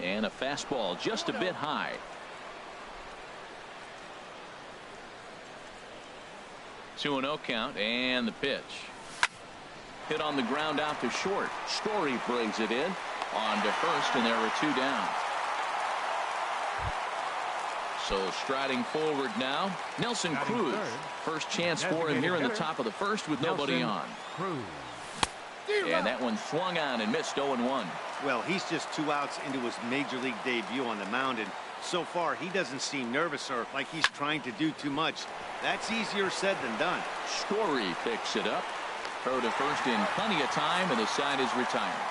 And a fastball just a bit high. 2-0 count, and the pitch. Hit on the ground out to short. Story brings it in on to first, and there are 2 down. So striding forward now, Nelson Cruz. First chance for him here in the top of the first with nobody on. And that one swung on and missed. 0-1. Well, he's just 2 outs into his major league debut on the mound, and so far he doesn't seem nervous or like he's trying to do too much. That's easier said than done. Story picks it up. Throw to first in plenty of time, and the side is retired.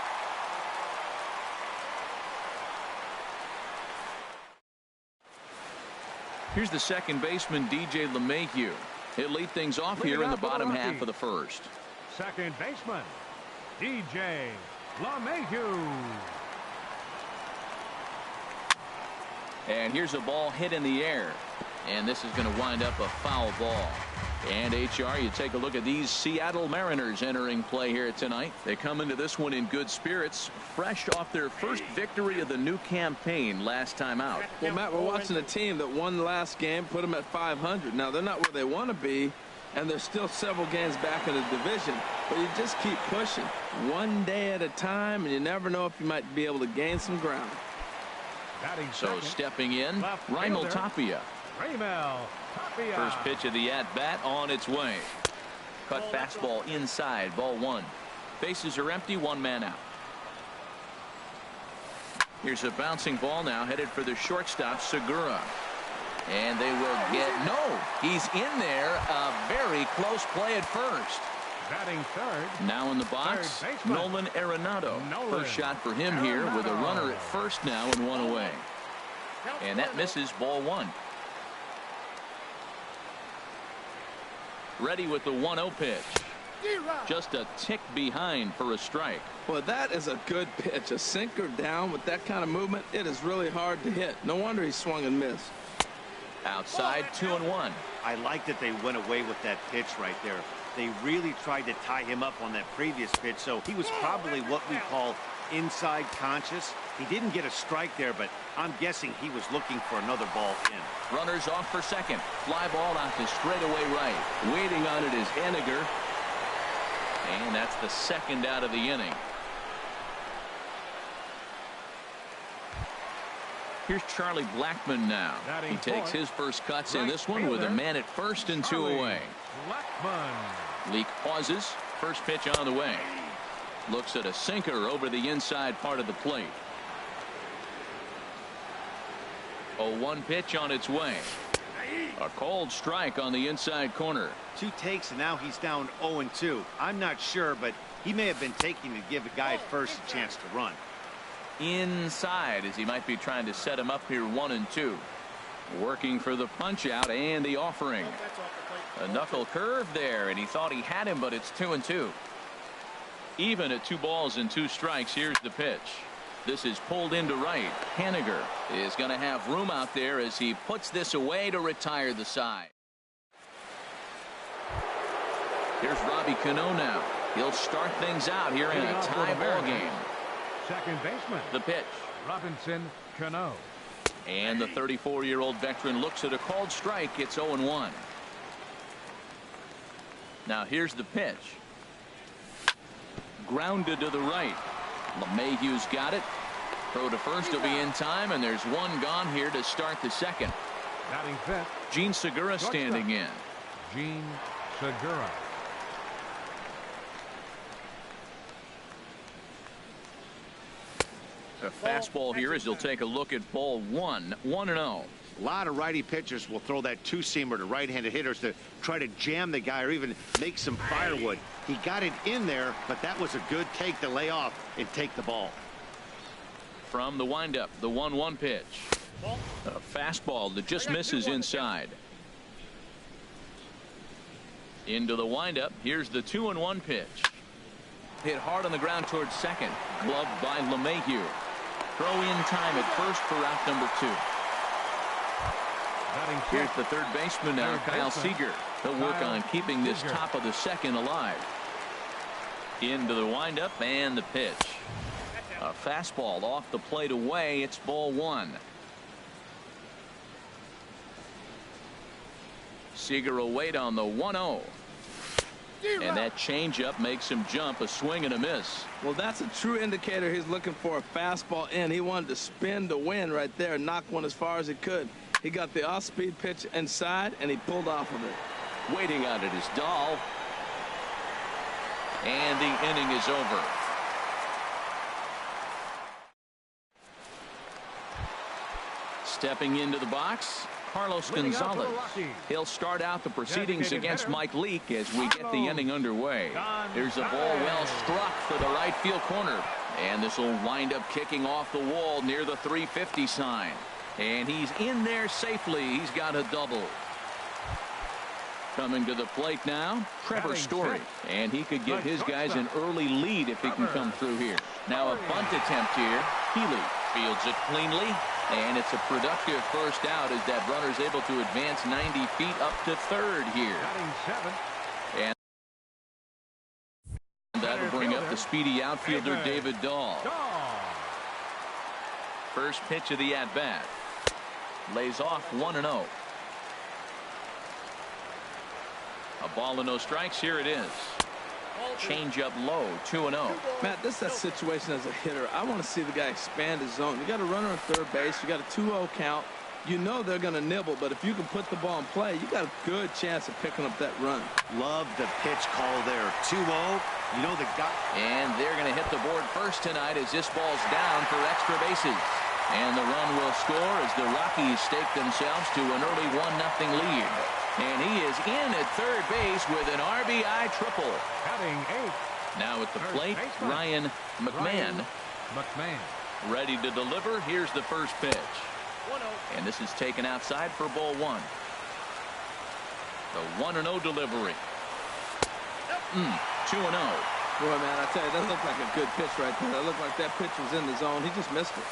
Here's the second baseman, DJ LeMahieu. He'll lead things off here in the bottom half of the first. Second baseman, DJ LeMahieu. And here's a ball hit in the air. And this is going to wind up a foul ball. And HR, you take a look at these Seattle Mariners entering play here tonight. They come into this one in good spirits, fresh off their first victory of the new campaign last time out. Well, Matt, we're watching a team that won the last game, put them at 500. Now, they're not where they want to be, and they're still several games back in the division. But you just keep pushing one day at a time, and you never know if you might be able to gain some ground. So stepping in, Raimel Tapia. First pitch of the at-bat on its way. Cut fastball inside, ball 1. Bases are empty, 1 man out. Here's a bouncing ball now headed for the shortstop, Segura. And they will get, no, he's in there. A very close play at first. Batting third. Now in the box, Nolan Arenado. First shot for him here with a runner at first now and 1 away. And that misses, ball 1. Ready with the 1-0 pitch. Just a tick behind for a strike. Well, that is a good pitch. A sinker down with that kind of movement, it is really hard to hit. No wonder he swung and missed. Outside, 2-1. I like that they went away with that pitch right there. They really tried to tie him up on that previous pitch, so he was probably what we call inside conscious. He didn't get a strike there, but I'm guessing he was looking for another ball in. Runners off for second. Fly ball out to straightaway right. Waiting on it is Henniger. And that's the second out of the inning. Here's Charlie Blackmon now. He takes his first cuts in this one with a man at first and 2 away. Leake pauses. First pitch on the way. Looks at a sinker over the inside part of the plate. 0-1 pitch on its way. A cold strike on the inside corner. 2 takes, and now he's down 0-2. I'm not sure, but he may have been taking to give the guy at first a chance to run. Inside, as he might be trying to set him up here 1-2. Working for the punch out and the offering. A knuckle curve there, and he thought he had him, but it's 2-2. Even at 2 balls and 2 strikes. Here's the pitch. This is pulled into right. Henniger is going to have room out there as he puts this away to retire the side. Here's Robbie Cano now. He'll start things out here in a tie ball game. Second baseman. The pitch. Robinson Cano. And the 34-year-old veteran looks at a called strike. It's 0-1. Now here's the pitch. Grounded to the right. LeMahieu's got it. Throw to first will be in time, and there's 1 gone here to start the second. Batting fifth. Gene Segura standing in. Gene Segura. A fastball here as he'll take a look at ball 1. 1-0. A lot of righty pitchers will throw that 2-seamer to right-handed hitters to try to jam the guy or even make some firewood. He got it in there, but that was a good take to lay off and take the ball. From the windup, the 1-1 pitch. A fastball that just misses inside. Into the windup. Here's the 2-1 pitch. Hit hard on the ground towards second. Gloved by LeMahieu. Throw in time at first for out number 2. Here's the third baseman now, Kyle Seager. He'll work on keeping this top of the second alive. Into the windup and the pitch. A fastball off the plate away. It's ball one. Seager will wait on the 1-0. And that changeup makes him jump. A swing and a miss. Well, that's a true indicator he's looking for a fastball in. He wanted to spin to win right there, knock one as far as he could. He got the off-speed pitch inside, and he pulled off of it. Waiting on it is Dahl. And the inning is over. Stepping into the box, Carlos Gonzalez. He'll start out the proceedings against Mike Leake as we get the inning underway. There's a ball well struck for the right field corner. And this will wind up kicking off the wall near the 350 sign. And he's in there safely. He's got a double. Coming to the plate now, Trevor Story. And he could give his guys an early lead if he can come through here. Now a bunt attempt here. Healy fields it cleanly. And it's a productive first out as that runner's able to advance 90 feet up to third here. And that'll bring up the speedy outfielder David Dahl. First pitch of the at-bat. Lays off 1-0. A ball and no strikes. Here it is. Change up low, 2-0. Matt, this is that situation as a hitter. I want to see the guy expand his zone. You got a runner on third base. You got a 2-0 count. You know they're going to nibble, but if you can put the ball in play, you got a good chance of picking up that run. Love the pitch call there. 2-0. You know the guy. And they're going to hit the board first tonight as this ball's down for extra bases. And the run will score as the Rockies stake themselves to an early 1-0 lead. And he is in at third base with an RBI triple. Now at the plate, Ryan McMahon. Ready to deliver. Here's the first pitch. And this is taken outside for ball one. The 1-0 delivery. 2-0. Boy, man, I tell you, that looked like a good pitch right there. That looked like that pitch was in the zone. He just missed it.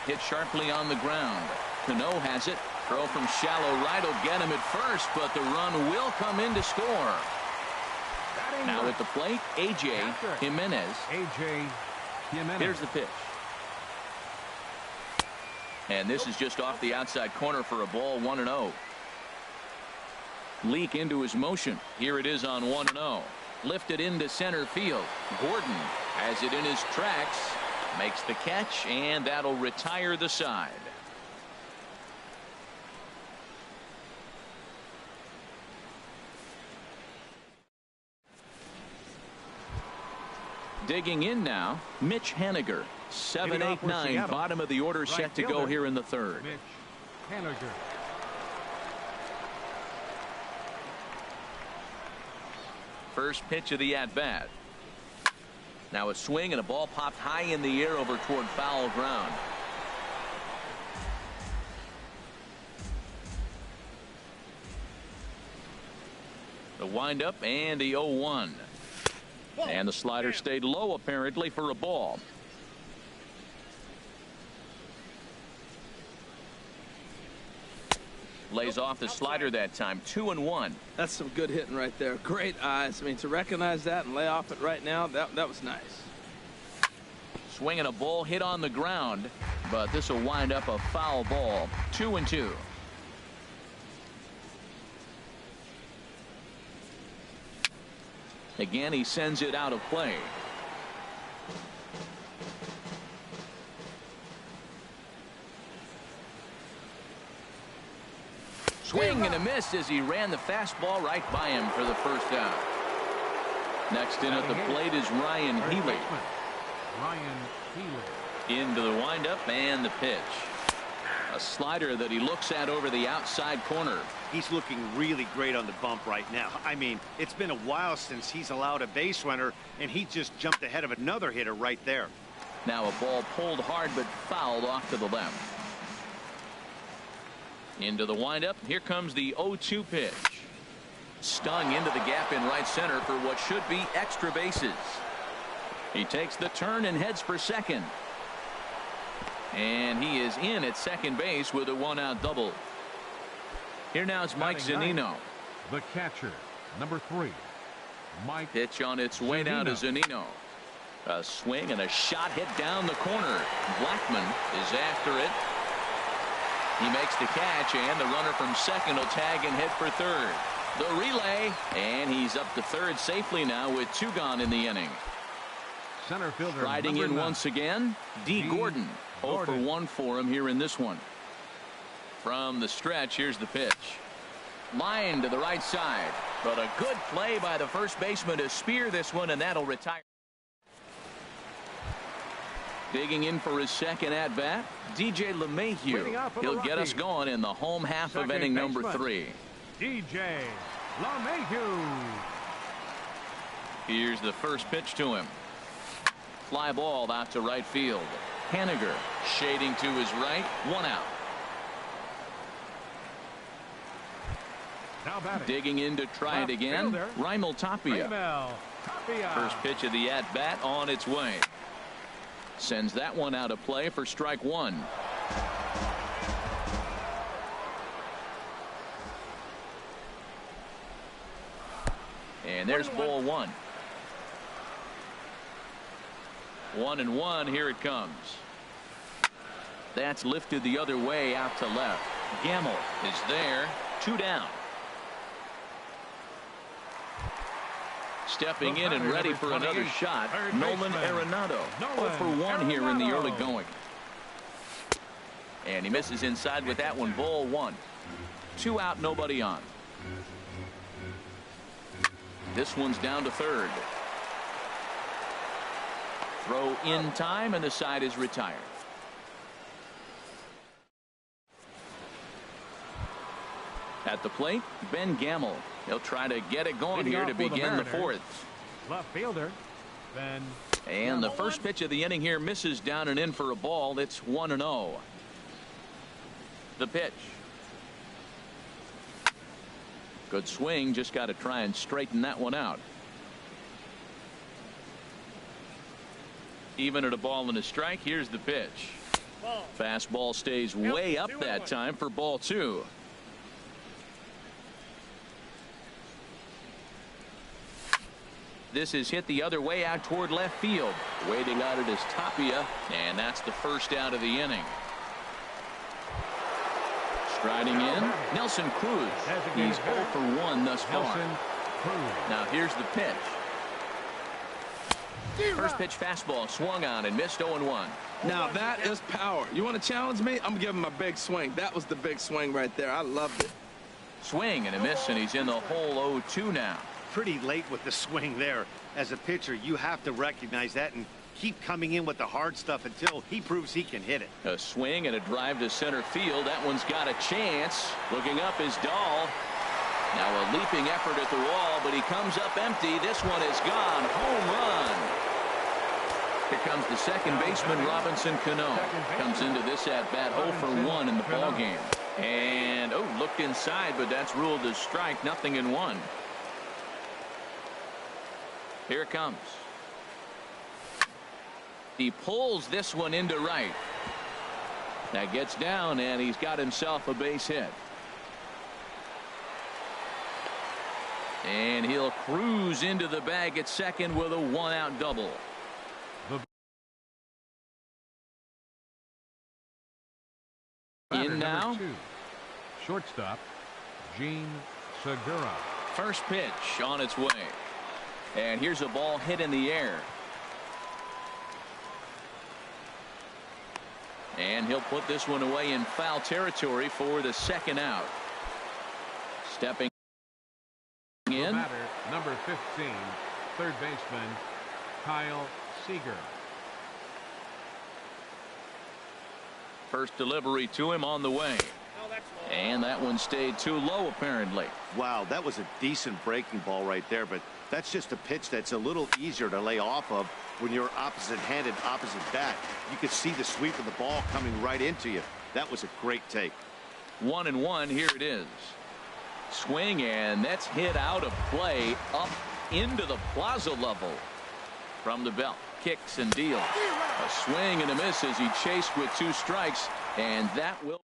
Hit sharply on the ground. Cano has it. Throw from shallow right will get him at first, but the run will come in to score. Now at the plate, A.J. Jimenez. Here's the pitch. And this is just off the outside corner for a ball, 1-0. Leak into his motion. Here it is on 1-0. Lifted into center field. Gordon has it in his tracks. Makes the catch, and that'll retire the side. Digging in now, Mitch Haniger. 7, 8, 9, bottom of the order, set to go here in the third. Mitch Haniger. First pitch of the at-bat. Now a swing and a ball popped high in the air over toward foul ground. The windup and the 0-1. And the slider stayed low apparently for a ball. Lays off the slider that time. 2-1. That's some good hitting right there. Great eyes. I mean, to recognize that and lay off it right now, that was nice. Swinging a ball hit on the ground, but this will wind up a foul ball. 2-2. Again, he sends it out of play. Swing and a miss as he ran the fastball right by him for the first out. Next in at the plate is Ryan Healy. Into the windup and the pitch. A slider that he looks at over the outside corner. He's looking really great on the bump right now. I mean, it's been a while since he's allowed a base runner, and he just jumped ahead of another hitter right there. Now a ball pulled hard but fouled off to the left. Into the windup. Here comes the 0-2 pitch. Stung into the gap in right center for what should be extra bases. He takes the turn and heads for second. And he is in at second base with a 1-out double. Here now is Mike Zunino. The catcher, number 3, Mike. Pitch on its way down to Zunino. A swing and a shot hit down the corner. Blackmon is after it. He makes the catch, and the runner from second will tag and hit for third. The relay, and he's up to third safely now with 2 gone in the inning. Center fielder Riding in 9. once again, D. Gordon. 0 for 1 for him here in this one. From the stretch, here's the pitch. Line to the right side, but a good play by the first baseman to spear this one, and that'll retire. Digging in for his second at-bat, DJ LeMahieu. He'll get us going in the home half of inning number 3. DJ LeMahieu. Here's the first pitch to him. Fly ball out to right field. Haniger shading to his right. 1 out. Now batting. Digging in to try it again. Raimel Tapia. First pitch of the at-bat on its way. Sends that one out of play for strike 1. And there's ball 1. 1-1. Here it comes. That's lifted the other way out to left. Gamble is there. 2 down. Stepping in and ready for another shot, Nolan Arenado. 0 for 1 here in the early going. And he misses inside with that one. Ball 1. 2 out, nobody on. This one's down to third. Throw in time, and the side is retired. At the plate, Ben Gamble. He'll try to get it going here to begin the 4th. Left fielder, Ben. And the first pitch of the inning here misses down and in for a ball. It's 1-0. The pitch. Good swing. Just got to try and straighten that one out. Even at a ball and a strike. Here's the pitch. Fastball stays way up that time for ball 2. This is hit the other way out toward left field. Waiting on it is Tapia, and that's the first out of the inning. Striding in, Nelson Cruz. He's 0 for 1 thus far. Now here's the pitch. First pitch fastball swung on and missed. 0-1. Now that is power. You want to challenge me? I'm giving him a big swing. That was the big swing right there. I loved it. Swing and a miss, and he's in the hole. 0-2 now. Pretty late with the swing there. As a pitcher, you have to recognize that and keep coming in with the hard stuff until he proves he can hit it. A swing and a drive to center field. That one's got a chance. Looking up is Dahl. Now a leaping effort at the wall, but he comes up empty. This one is gone. Home run. Here comes the second baseman, Robinson Cano. Comes into this at-bat 0 for 1 in the ballgame. And, looked inside, but that's ruled as strike. 0-1. Here it comes. He pulls this one into right. That gets down, and he's got himself a base hit. And he'll cruise into the bag at second with a 1-out double. In now. Shortstop, Jean Segura. First pitch on its way. And here's a ball hit in the air. And he'll put this one away in foul territory for the 2nd out. Stepping in. Batter, number 15, third baseman, Kyle Seager. First delivery to him on the way. And that one stayed too low, apparently. Wow, that was a decent breaking ball right there, but that's just a pitch that's a little easier to lay off of when you're opposite-handed, opposite bat. You could see the sweep of the ball coming right into you. That was a great take. 1-1. Here it is. Swing, and that's hit out of play up into the plaza level. From the belt, kicks and deals. A swing and a miss as he chased with 2 strikes, and that will.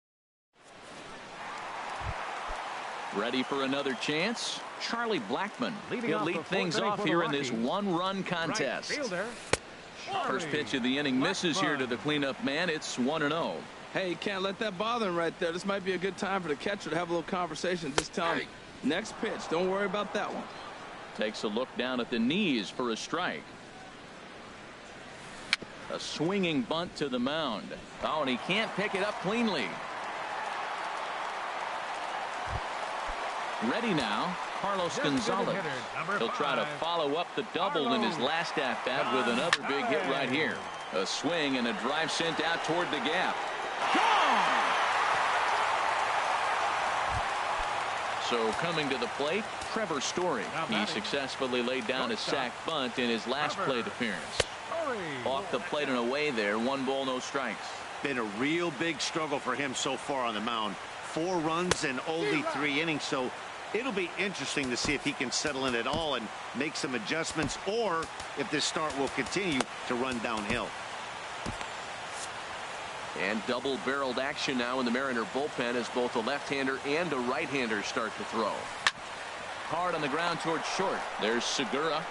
Ready for another chance. Charlie Blackmon. He'll lead things off here in this 1-run contest. Right fielder, First pitch of the inning misses here to the cleanup man. It's 1-0. Hey, you can't let that bother him right there. This might be a good time for the catcher to have a little conversation. Just tell him, next pitch, don't worry about that one. Takes a look down at the knees for a strike. A swinging bunt to the mound. Oh, and he can't pick it up cleanly. Ready now, Carlos Gonzalez. He'll try to follow up the double in his last at-bat with another big hit right here. A swing and a drive sent out toward the gap. Gone! So coming to the plate, Trevor Story. He successfully laid down a sac bunt in his last plate appearance. Off the plate and away there, 1 ball, no strikes. Been a real big struggle for him so far on the mound. 4 runs and only 3 innings, so it'll be interesting to see if he can settle in at all and make some adjustments, or if this start will continue to run downhill. And double-barreled action now in the Mariner bullpen as both a left-hander and a right-hander start to throw. Hard on the ground towards short. There's Segura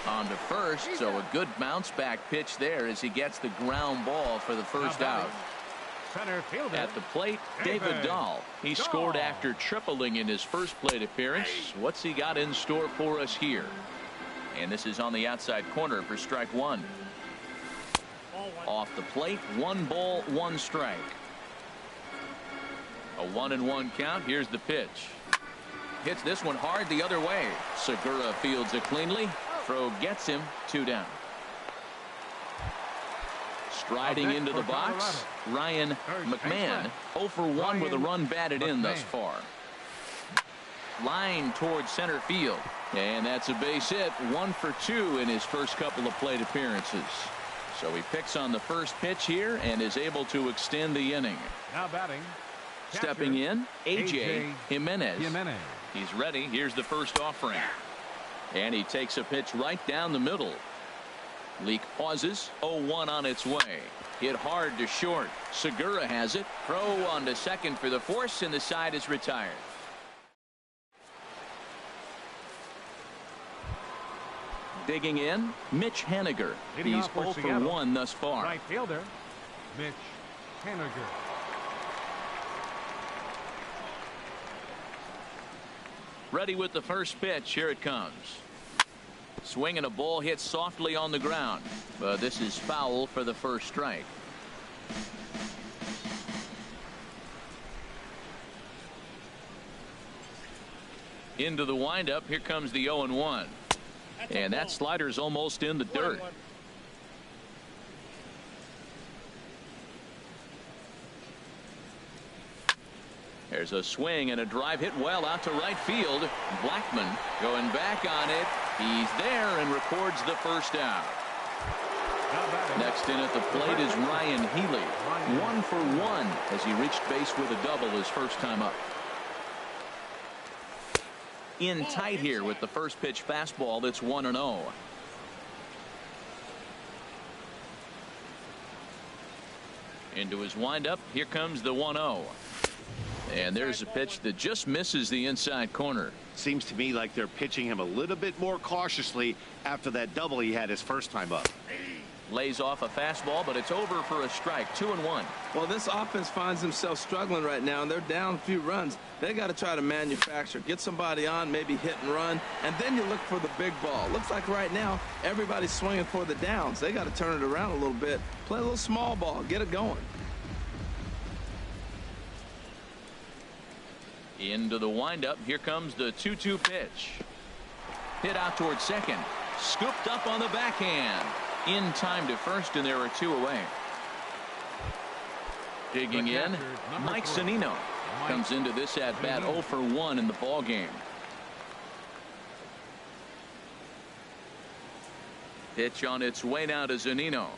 on to first, so a good bounce back pitch there as he gets the ground ball for the first out. Center fielder. At the plate, David Dahl. He scored after tripling in his first plate appearance. What's he got in store for us here? And this is on the outside corner for strike 1. Off the plate, 1 ball, 1 strike. A 1-1 count. Here's the pitch. Hits this one hard the other way. Segura fields it cleanly. Throw gets him, 2 down. Striding into the box, Ryan McMahon, 0 for 1 with a run batted in thus far. Line towards center field, and that's a base hit. 1 for 2 in his first couple of plate appearances. So he picks on the first pitch here and is able to extend the inning. Now batting. Stepping in, A.J. Jimenez. He's ready. Here's the first offering. And he takes a pitch right down the middle. Leak pauses. 0-1 on its way. Hit hard to short. Segura has it. Throw on to second for the force, and the side is retired. Digging in, Mitch Haniger. He's 0 for 1 thus far. Right fielder, Mitch Haniger. Ready with the first pitch. Here it comes. Swing and a ball hit softly on the ground. But this is foul for the first strike. Into the windup. Here comes the 0-1. And that slider's almost in the dirt. There's a swing and a drive hit well out to right field. Blackmon going back on it. He's there and records the first out. Next in at the plate is Ryan Healy. 1 for 1 as he reached base with a double his first time up. In tight here with the first pitch fastball. That's 1-0. Into his windup. Here comes the 1-0. And there's a pitch that just misses the inside corner. Seems to me like they're pitching him a little bit more cautiously after that double he had his first time up. Lays off a fastball, but it's over for a strike. 2-1. Well, this offense finds themselves struggling right now, and they're down a few runs. They got to try to manufacture, get somebody on, maybe hit and run, and then you look for the big ball. Looks like right now everybody's swinging for the downs. They got to turn it around a little bit, play a little small ball, get it going. Into the windup. Here comes the 2-2 pitch. Hit out towards second. Scooped up on the backhand. In time to first, and there are 2 away. Digging in, Mike Zunino comes into this at bat 0 for 1 in the ball game. Pitch on its way now to Zunino.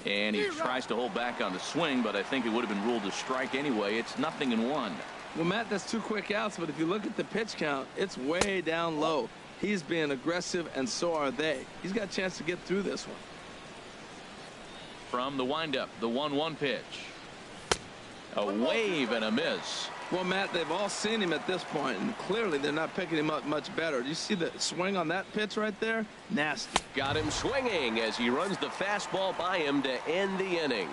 And he tries to hold back on the swing, but I think it would have been ruled a strike anyway. It's 0-1. Well, Matt, that's 2 quick outs, but if you look at the pitch count, it's way down low. He's being aggressive, and so are they. He's got a chance to get through this one. From the windup, the 1-1 pitch. A wave and a miss. Well, Matt, they've all seen him at this point, and clearly they're not picking him up much better. Do you see the swing on that pitch right there? Nasty. Got him swinging as he runs the fastball by him to end the inning.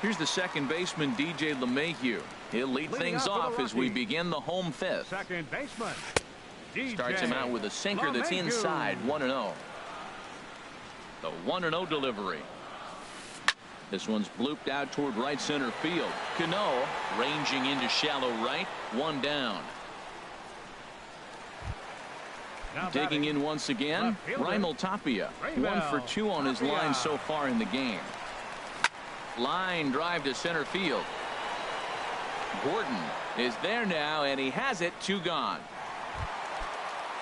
Here's the second baseman, DJ LeMahieu. He'll lead things off as we begin the home fifth. Second baseman. Starts him out with a sinker that's inside, 1-0. The 1-0 delivery. This one's blooped out toward right center field. Cano ranging into shallow right, one down. Digging in once again, Raimel Tapia. 1 for 2 on his line so far in the game. Line drive to center field. Gordon is there now, and he has it. 2 gone.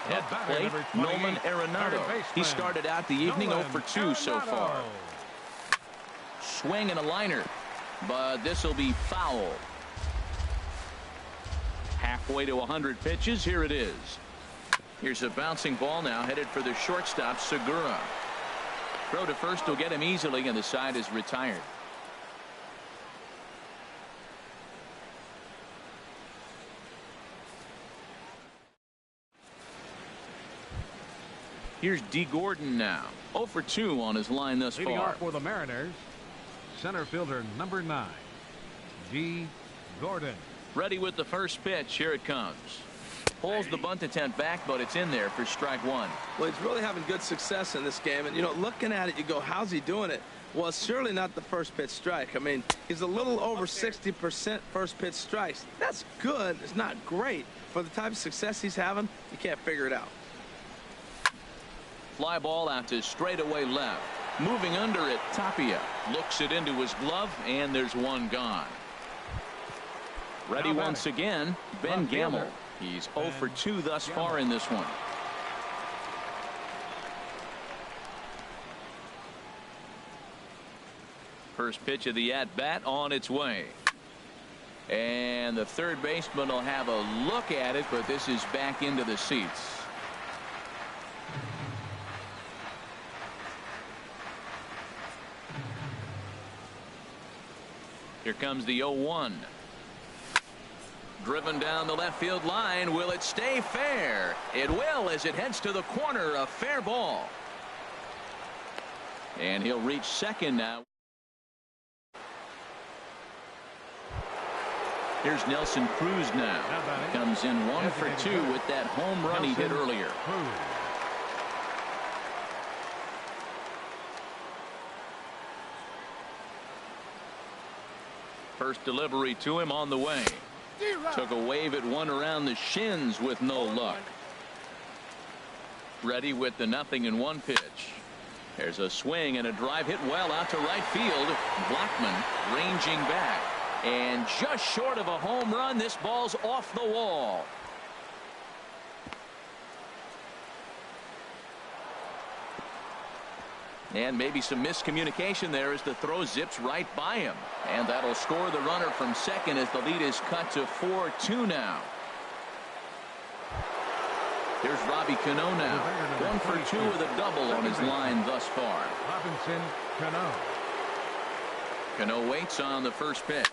At the plate, Nolan Arenado. He started out the evening 0 for 2 so far. Swing and a liner, but this will be foul. Halfway to 100 pitches. Here it is. Here's a bouncing ball now headed for the shortstop, Segura. Throw to first will get him easily, and the side is retired. Here's D. Gordon now. 0 for 2 on his line thus Leading far. off for the Mariners, center fielder number 9, D. Gordon. Ready with the first pitch. Here it comes. Pulls the bunt attempt back, but it's in there for strike 1. Well, he's really having good success in this game. And, you know, looking at it, you go, how's he doing it? Well, it's surely not the first pitch strike. I mean, he's a little over 60% first pitch strikes. That's good. It's not great. For the type of success he's having, you can't figure it out. Fly ball out to straightaway left. Moving under it, Tapia looks it into his glove, and there's one gone. Ready once again, Ben Gamel. He's 0 for 2 thus far in this one. First pitch of the at-bat on its way. And the third baseman will have a look at it, but this is back into the seats. Here comes the 0-1. Driven down the left field line. Will it stay fair? It will, as it heads to the corner. A fair ball. And he'll reach second now. Here's Nelson Cruz now. He comes in 1 for 2 with that home run he hit earlier. First delivery to him on the way. Took a wave at one around the shins with no luck. Ready with the 0-1 pitch. There's a swing and a drive hit well out to right field. Blackman ranging back. And just short of a home run, this ball's off the wall. And maybe some miscommunication there as the throw zips right by him. And that'll score the runner from second as the lead is cut to 4-2 now. Here's Robbie Cano now. 1 for 2 with a double on his line thus far. Robinson Cano. Cano waits on the first pitch.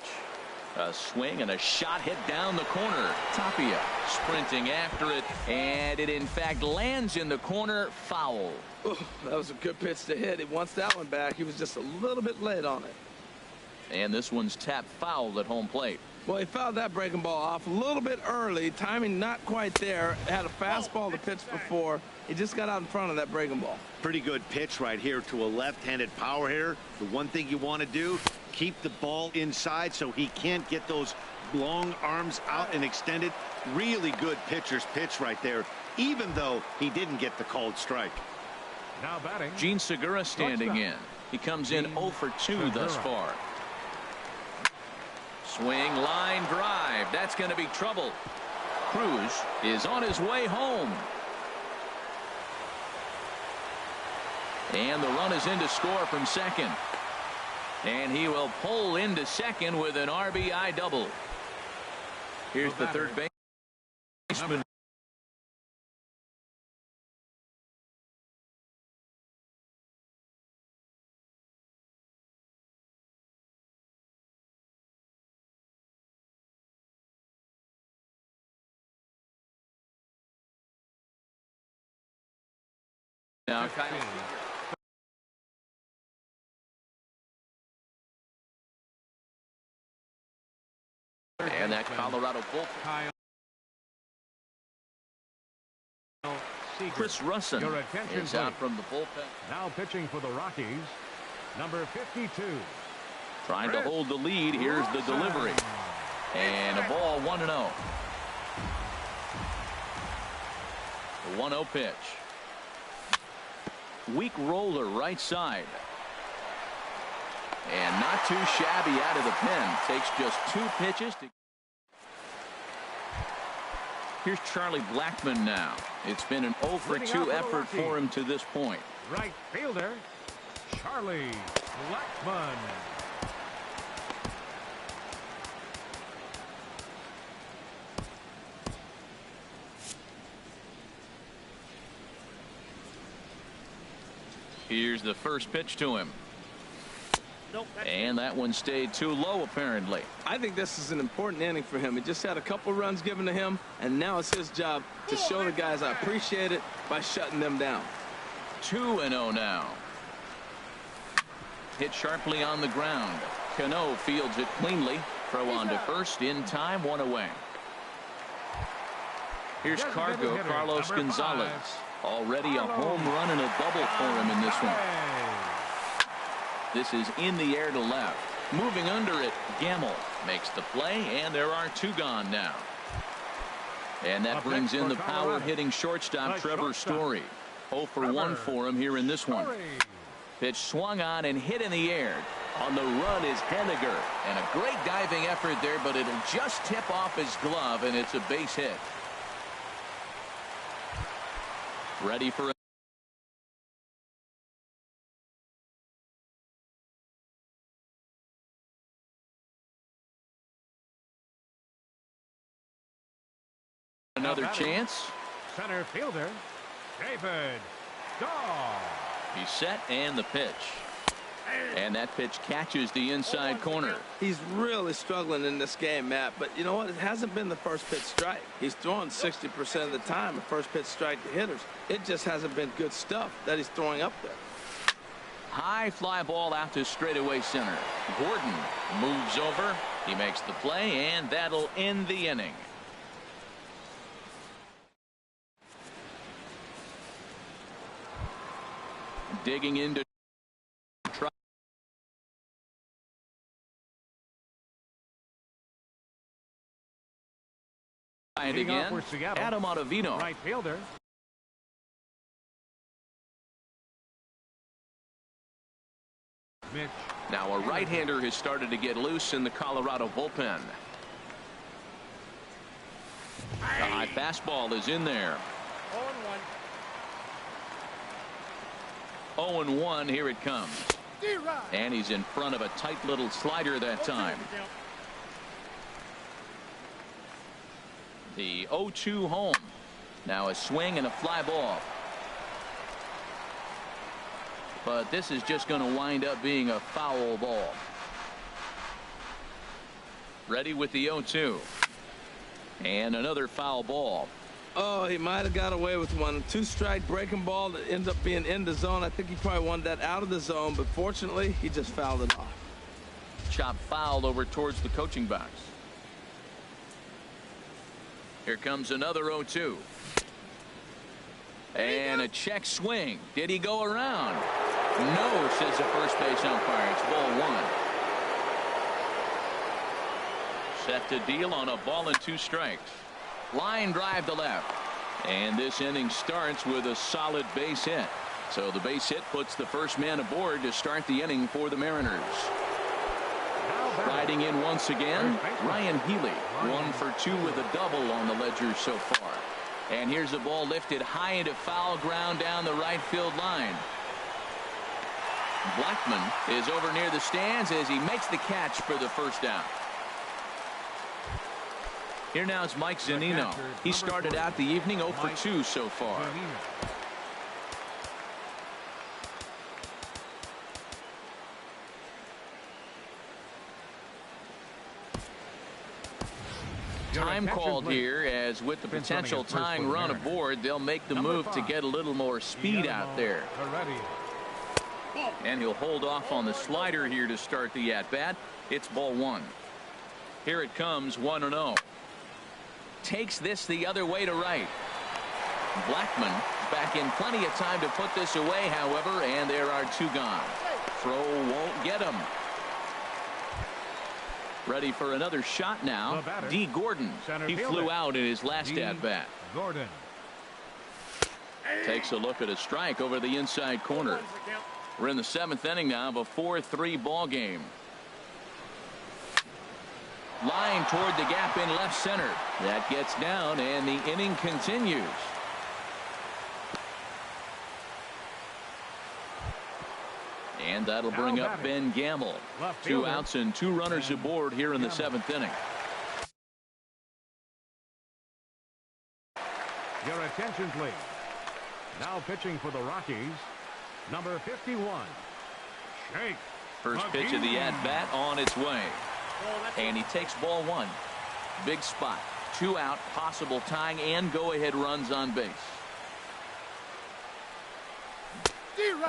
A swing and a shot hit down the corner. Tapia sprinting after it, and it in fact lands in the corner. Foul. Ooh, that was a good pitch to hit. He wants that one back. He was just a little bit late on it. And this one's tapped foul at home plate. Well, he fouled that breaking ball off a little bit early. Timing not quite there. Had a fastball to pitch before. He just got out in front of that breaking ball. Pretty good pitch right here to a left-handed power hitter. The one thing you want to do, keep the ball inside so he can't get those long arms out and extended. Really good pitcher's pitch right there, even though he didn't get the called strike. Now batting, Gene Segura standing in. He comes in 0 for 2 thus far. Swing, line drive. That's going to be trouble. Cruz is on his way home. And the run is in to score from second. And he will pull into second with an RBI double. Here's the third baseman. Now, and that Colorado bullpen. Chris Russin is out from the bullpen. Now pitching for the Rockies, number 52. Trying to hold the lead. Here's the delivery. And a ball 1-0. The 1-0 pitch. Weak roller right side. And not too shabby out of the pen. Takes just 2 pitches to. Here's Charlie Blackmon now. It's been an 0 for 2 effort for him to this point. Right fielder, Charlie Blackmon. Here's the first pitch to him. And that one stayed too low, apparently. I think this is an important inning for him. He just had a couple runs given to him, and now it's his job to show the guys I appreciate it by shutting them down. 2-0 now. Hit sharply on the ground. Cano fields it cleanly. Throw on to first in time, 1 away. Here's Cargo, Carlos Gonzalez. Already a home run and a double for him in this one. This is in the air to left. Moving under it, Gamble makes the play, and there are 2 gone now. And that brings in the power hitting shortstop Trevor Story. 0 for 1 for him here in this one. Pitch swung on and hit in the air. On the run is Henniger. And a great diving effort there, but it'll just tip off his glove, and it's a base hit. Ready for another chance. Center fielder, David Dahl. He's set, and the pitch. And that pitch catches the inside corner. He's really struggling in this game, Matt, but you know what? It hasn't been the first pitch strike. He's throwing 60% of the time a first pitch strike to hitters. It just hasn't been good stuff that he's throwing up there. High fly ball out to straightaway center. Gordon moves over. He makes the play, and that'll end the inning. Digging into try it again. Adam Ottavino. Right fielder. Mitch. Now a right-hander has started to get loose in the Colorado bullpen. The high fastball is in there. 0-1, here it comes. And he's in front of a tight little slider that time. The 0-2 home. Now a swing and a fly ball. But this is just going to wind up being a foul ball. Ready with the 0-2. And another foul ball. Oh, he might have got away with one. 2-strike breaking ball that ends up being in the zone. I think he probably wanted that out of the zone, but fortunately, he just fouled it off. Chop fouled over towards the coaching box. Here comes another 0-2. And a check swing. Did he go around? No, says the first base umpire. It's ball 1. Set to deal on a ball and 2 strikes. Line drive to left. And this inning starts with a solid base hit. So the base hit puts the first man aboard to start the inning for the Mariners. Riding in once again, Ryan Healy. 1 for 2 with a double on the ledger so far. And here's a ball lifted high into foul ground down the right field line. Blackmon is over near the stands as he makes the catch for the first down. Here now is Mike Zunino. He started out the evening 0 for 2 so far. Time called here, as with the potential tying run aboard, they'll make the move to get a little more speed out there. And he'll hold off on the slider here to start the at-bat. It's ball one. Here it comes, 1-0. Takes this the other way to right. Blackman back in plenty of time to put this away, however, and there are two gone. Throw won't get him. Ready for another shot now. D. Gordon. He flew out in his last at-bat. Gordon takes a look at a strike over the inside corner. We're in the seventh inning now of a 4-3 ball game. Line toward the gap in left center. That gets down, and the inning continues. And that'll bring up Ben Gamble. 2 outs and 2 runners aboard here in the seventh inning. Your attention, please. Now pitching for the Rockies, number 51, Shake. First pitch of the at-bat on its way. And he takes ball one. Big spot. 2 out, possible tying and go-ahead runs on base.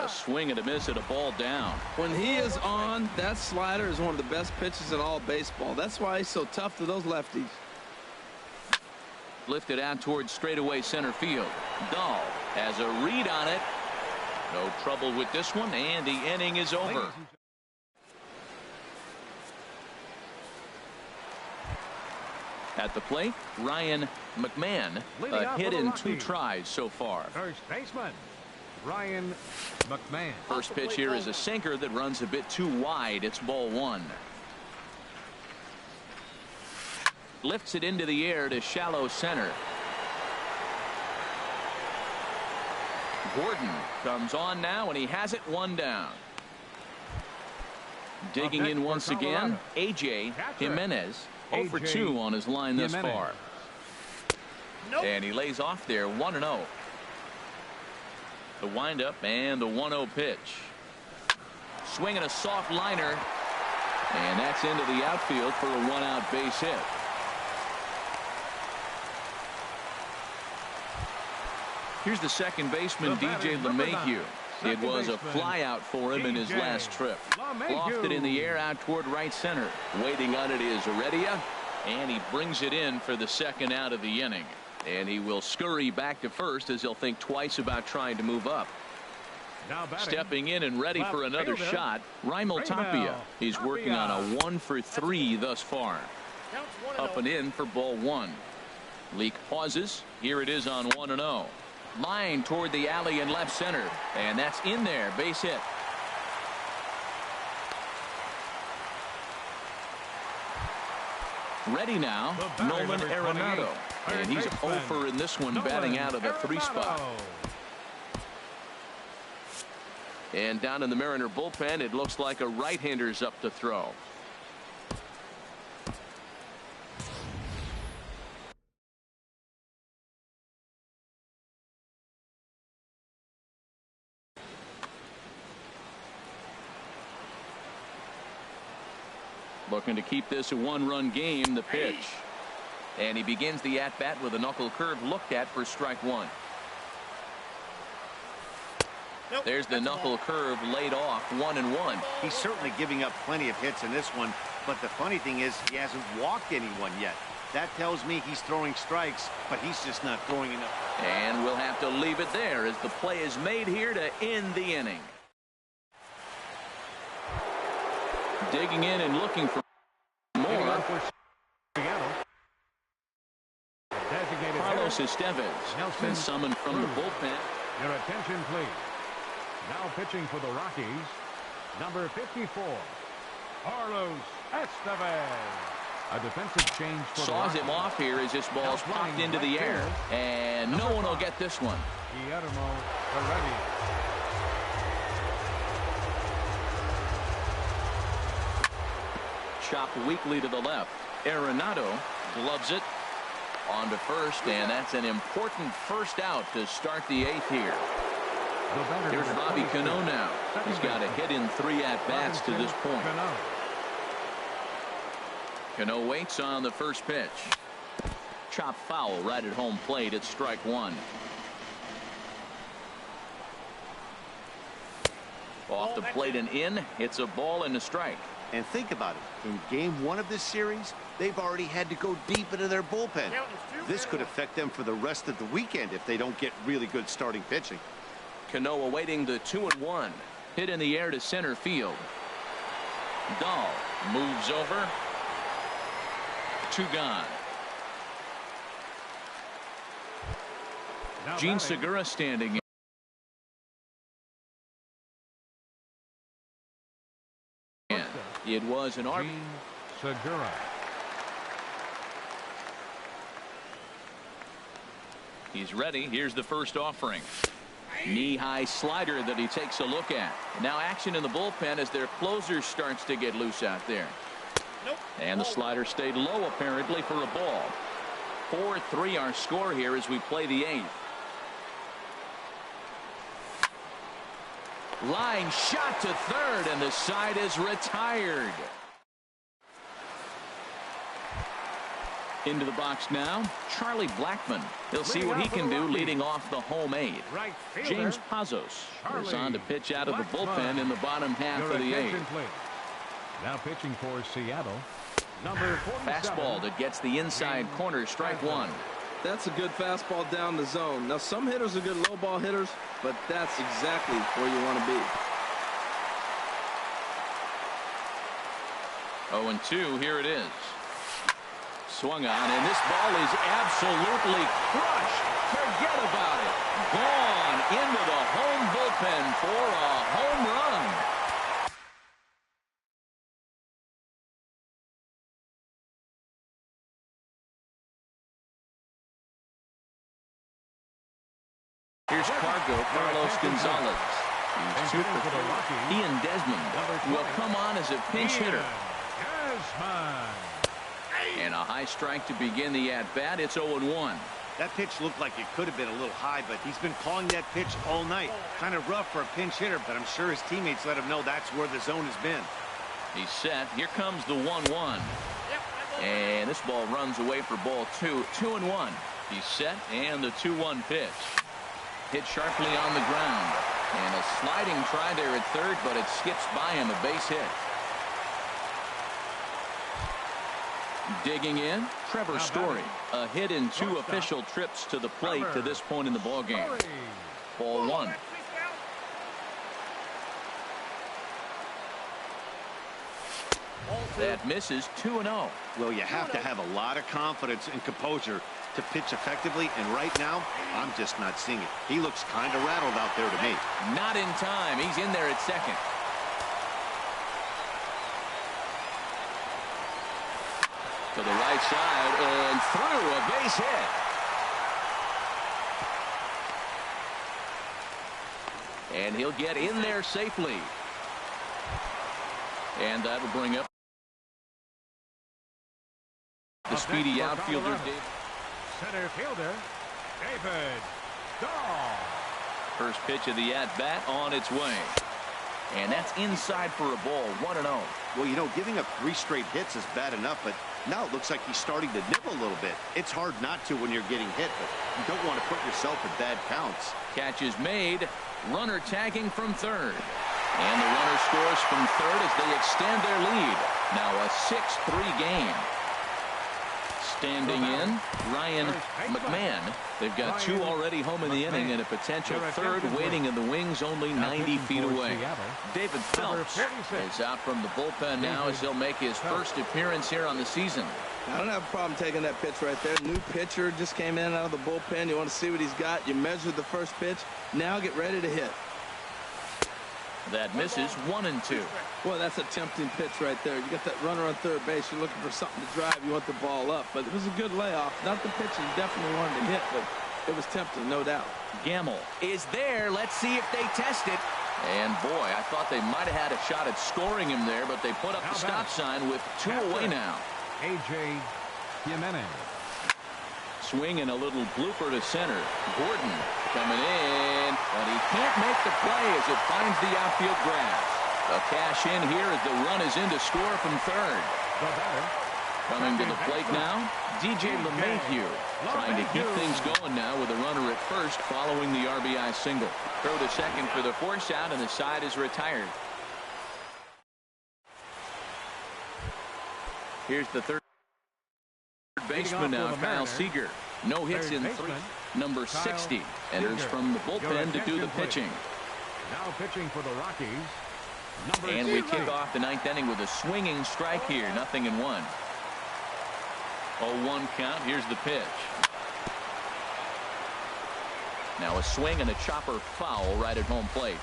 A swing and a miss at a ball down. When he is on, that slider is one of the best pitches in all baseball. That's why he's so tough to those lefties. Lifted out towards straightaway center field. Dahl has a read on it. No trouble with this one, and the inning is over. At the plate, Ryan McMahon, a hit in 2 tries so far. First baseman, Ryan McMahon. First pitch here is a sinker that runs a bit too wide. It's ball one. Lifts it into the air to shallow center. Gordon comes on now, and he has it 1 down. Digging in once again, A.J. Jimenez. 0 for 2 on his line thus far. And he lays off there, 1-0. The windup and the 1-0 pitch. Swinging a soft liner. And that's into the outfield for a 1-out base hit. Here's the second baseman, DJ LeMahieu. It was a fly out for him in his last trip. Lofted in the air out toward right center. Waiting on it is Heredia, and he brings it in for the second out of the inning. And he will scurry back to first as he'll think twice about trying to move up. Stepping in and ready for another shot, Raimel Tapia. He's working on a 1 for 3 thus far. Up and in for ball one. Leak pauses. Here it is on 1-0. Line toward the alley in left center, and that's in there. Base hit. Ready now, Nolan Arenado, and he's 0 for in this one, batting out of the 3 spot. And down in the Mariner bullpen, it looks like a right-hander's up to throw. Looking to keep this a 1-run game. The pitch, and he begins the at-bat with a knuckle curve looked at for strike 1. There's the knuckle curve laid off, 1-1. He's certainly giving up plenty of hits in this one, but the funny thing is he hasn't walked anyone yet. That tells me he's throwing strikes, but he's just not throwing enough. And we'll have to leave it there as the play is made here to end the inning. Digging in and looking for more. Carlos Estevez been summoned from the bullpen. Your attention, please. Now pitching for the Rockies, number 54, Carlos Estevez. A defensive change for Saws him off here as this ball's popped into the air, and no one will get this one. Guillermo Heredia. Chopped weakly to the left. Arenado gloves it on to first, and that's an important first out to start the 8th here. Here's Robbie Cano now. He's got a hit in 3 at-bats to this point. Cano waits on the first pitch. chop foul right at home plate. It's strike one. Off the plate and in. It's a ball and a strike. And think about it. In game one of this series, they've already had to go deep into their bullpen. This could affect them for the rest of the weekend if they don't get really good starting pitching. Cano awaiting the 2-1. Hit in the air to center field. Dahl moves over. 2 gone. Now Gene batting, Segura standing in. It was an RBI. Gene Segura. He's ready. Here's the first offering. Knee-high slider that he takes a look at. Now action in the bullpen as their closer starts to get loose out there. And the slider stayed low apparently for a ball. 4-3 our score here as we play the 8th. Line shot to third, and the side is retired. Into the box now, Charlie Blackmon. He'll see what he can do leading off the home 8. Right fielder, James Pazos is on to pitch out of the Blackmon. bullpen in the bottom half Your of the 8th. attention, please. Now pitching for Seattle, number 47. Fastball that gets the inside corner, strike one. That's a good fastball down the zone. Now, some hitters are good low ball hitters, but that's exactly where you want to be. 0-2, here it is. Swung on, and this ball is absolutely crushed. Forget about it. Gone into the home bullpen for a home run. Here's Carlos Gonzalez. He's 2 for 3. Ian Desmond will come on as a pinch hitter. And a high strike to begin the at-bat. It's 0-1. That pitch looked like it could have been a little high, but he's been calling that pitch all night. Kind of rough for a pinch hitter, but I'm sure his teammates let him know that's where the zone has been. He's set. Here comes the 1-1. And this ball runs away for ball 2. 2-1. He's set, and the 2-1 pitch. Hit sharply on the ground. And a sliding try there at third, but it skips by him, a base hit. Digging in, Trevor Story. A hit in 2 official trips to the plate to this point in the ball game. Ball 1. That misses. 2-0. Well, you have to have a lot of confidence and composure to pitch effectively, and right now, I'm just not seeing it. He looks kind of rattled out there to me. Not in time. He's in there at second. To the right side and through, a base hit. And he'll get in there safely. And that'll bring up the speedy outfielder. Center fielder, David Dahl. First pitch of the at-bat on its way. And that's inside for a ball. 1-0. Well, you know, giving up 3 straight hits is bad enough, but now it looks like he's starting to nibble a little bit. It's hard not to when you're getting hit, but you don't want to put yourself in bad counts. Catch is made. Runner tagging from third. And the runner scores from third as they extend their lead. Now a 6-3 game. Standing in, Ryan McMahon. They've got 2 already home in the inning and a potential third waiting in the wings only 90 feet away. David Phelps is out from the bullpen now as he'll make his first appearance here on the season. I don't have a problem taking that pitch right there. New pitcher just came in out of the bullpen. You want to see what he's got. You measure the first pitch. Now get ready to hit. That misses. 1-2. Boy, that's a tempting pitch right there. You got that runner on third base. You're looking for something to drive. You want the ball up. But it was a good layoff. Not the pitch he definitely wanted to hit, but it was tempting, no doubt. Gamble is there. Let's see if they test it. And boy, I thought they might have had a shot at scoring him there, but they put up the stop sign with 2 away now. A.J. Jimenez. Swing and a little blooper to center. Gordon coming in, but he can't make the play as it finds the outfield grass. A cash in here as the run is in to score from third. Coming to the plate now, DJ LeMahieu. Trying to keep things going now with a runner at first following the RBI single. Throw to second for the force out, and the side is retired. Here's the third baseman now, Kyle Seager. No hits in 3. Number 60 enters from the bullpen to do the pitching. Now pitching for the Rockies. And we kick off the 9th inning with a swinging strike here. 0-1. 0-1 count. Here's the pitch. Now a swing and a chopper foul right at home plate.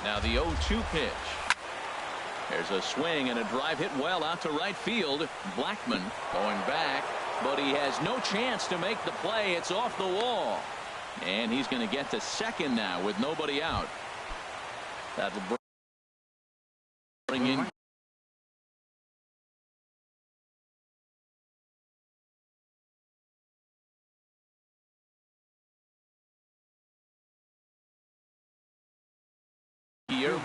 Now the 0-2 pitch. There's a swing and a drive hit well out to right field. Blackmon going back, but he has no chance to make the play. It's off the wall. And he's going to get to second now with nobody out. That'll bring in here.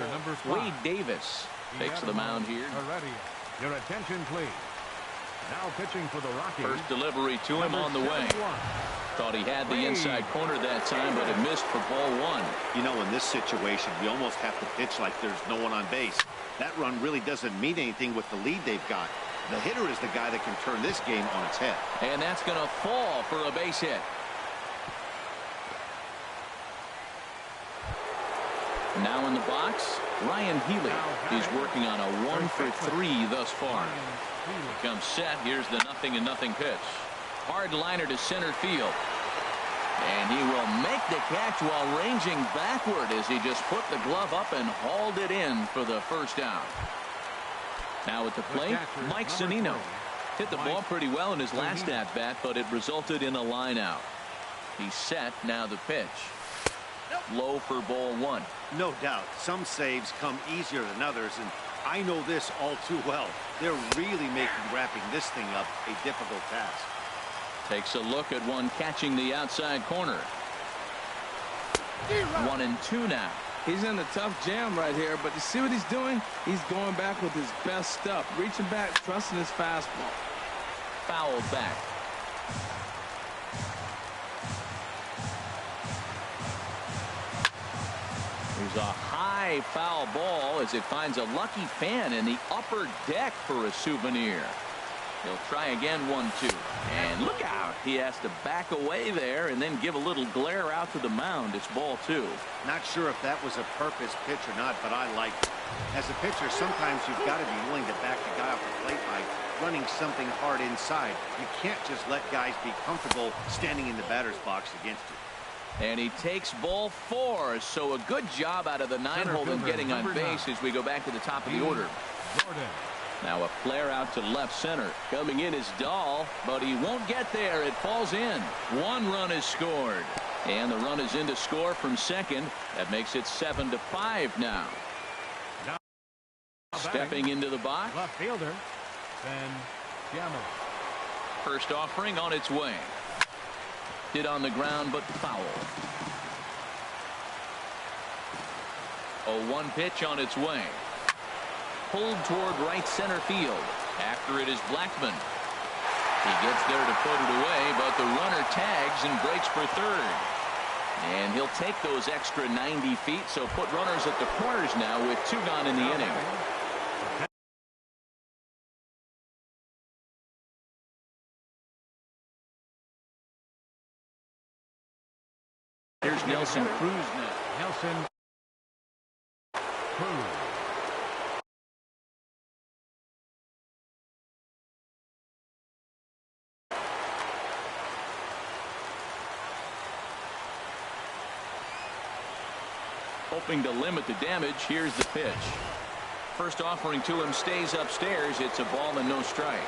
Wade Davis takes the mound here. Your attention, please. Now pitching for the Rockies. First delivery to him on the way. Thought he had the inside corner that time, but it missed for ball 1. You know, in this situation, you almost have to pitch like there's no one on base. That run really doesn't mean anything with the lead they've got. The hitter is the guy that can turn this game on its head. And that's going to fall for a base hit. Now in the box, Ryan Healy. He's working on a 1-for-3 thus far. He comes set. Here's the 0-0 pitch. Hard liner to center field. And he will make the catch while ranging backward as he just put the glove up and hauled it in for the first out. Now at the plate, Mike Zunino. Hit the ball pretty well in his last at-bat, but it resulted in a line out. He's set. Now the pitch. Low for ball 1. No doubt. Some saves come easier than others, and I know this all too well. They're really making wrapping this thing up a difficult task. Takes a look at one catching the outside corner. 1-2 now. He's in a tough jam right here, but you see what he's doing? He's going back with his best stuff. Reaching back, trusting his fastball. Fouled back. There's a high foul ball as it finds a lucky fan in the upper deck for a souvenir. He'll try again. 1-2. And look out. He has to back away there and then give a little glare out to the mound. It's ball 2. Not sure if that was a purpose pitch or not, but I like it. As a pitcher, sometimes you've got to be willing to back the guy off the plate by running something hard inside. You can't just let guys be comfortable standing in the batter's box against you. And he takes ball 4. So a good job out of the 9-hole in getting on base as we go back to the top of the order. Now a flare out to left center. Coming in is Dahl, but he won't get there. It falls in. 1 run is scored. And the run is in to score from second. That makes it 7-5 now. Stepping into the box. Left fielder, Ben Gamel. First offering on its way. Hit on the ground, but foul. 0-1 pitch on its way. Pulled toward right center field. After it is Blackmon. He gets there to put it away, but the runner tags and breaks for third. And he'll take those extra 90 feet, so put runners at the corners now with 2 gone in the inning. Here's Nelson Cruz now. Nelson Cruz. Hoping to limit the damage. Here's the pitch. First offering to him stays upstairs. It's a ball and no strikes.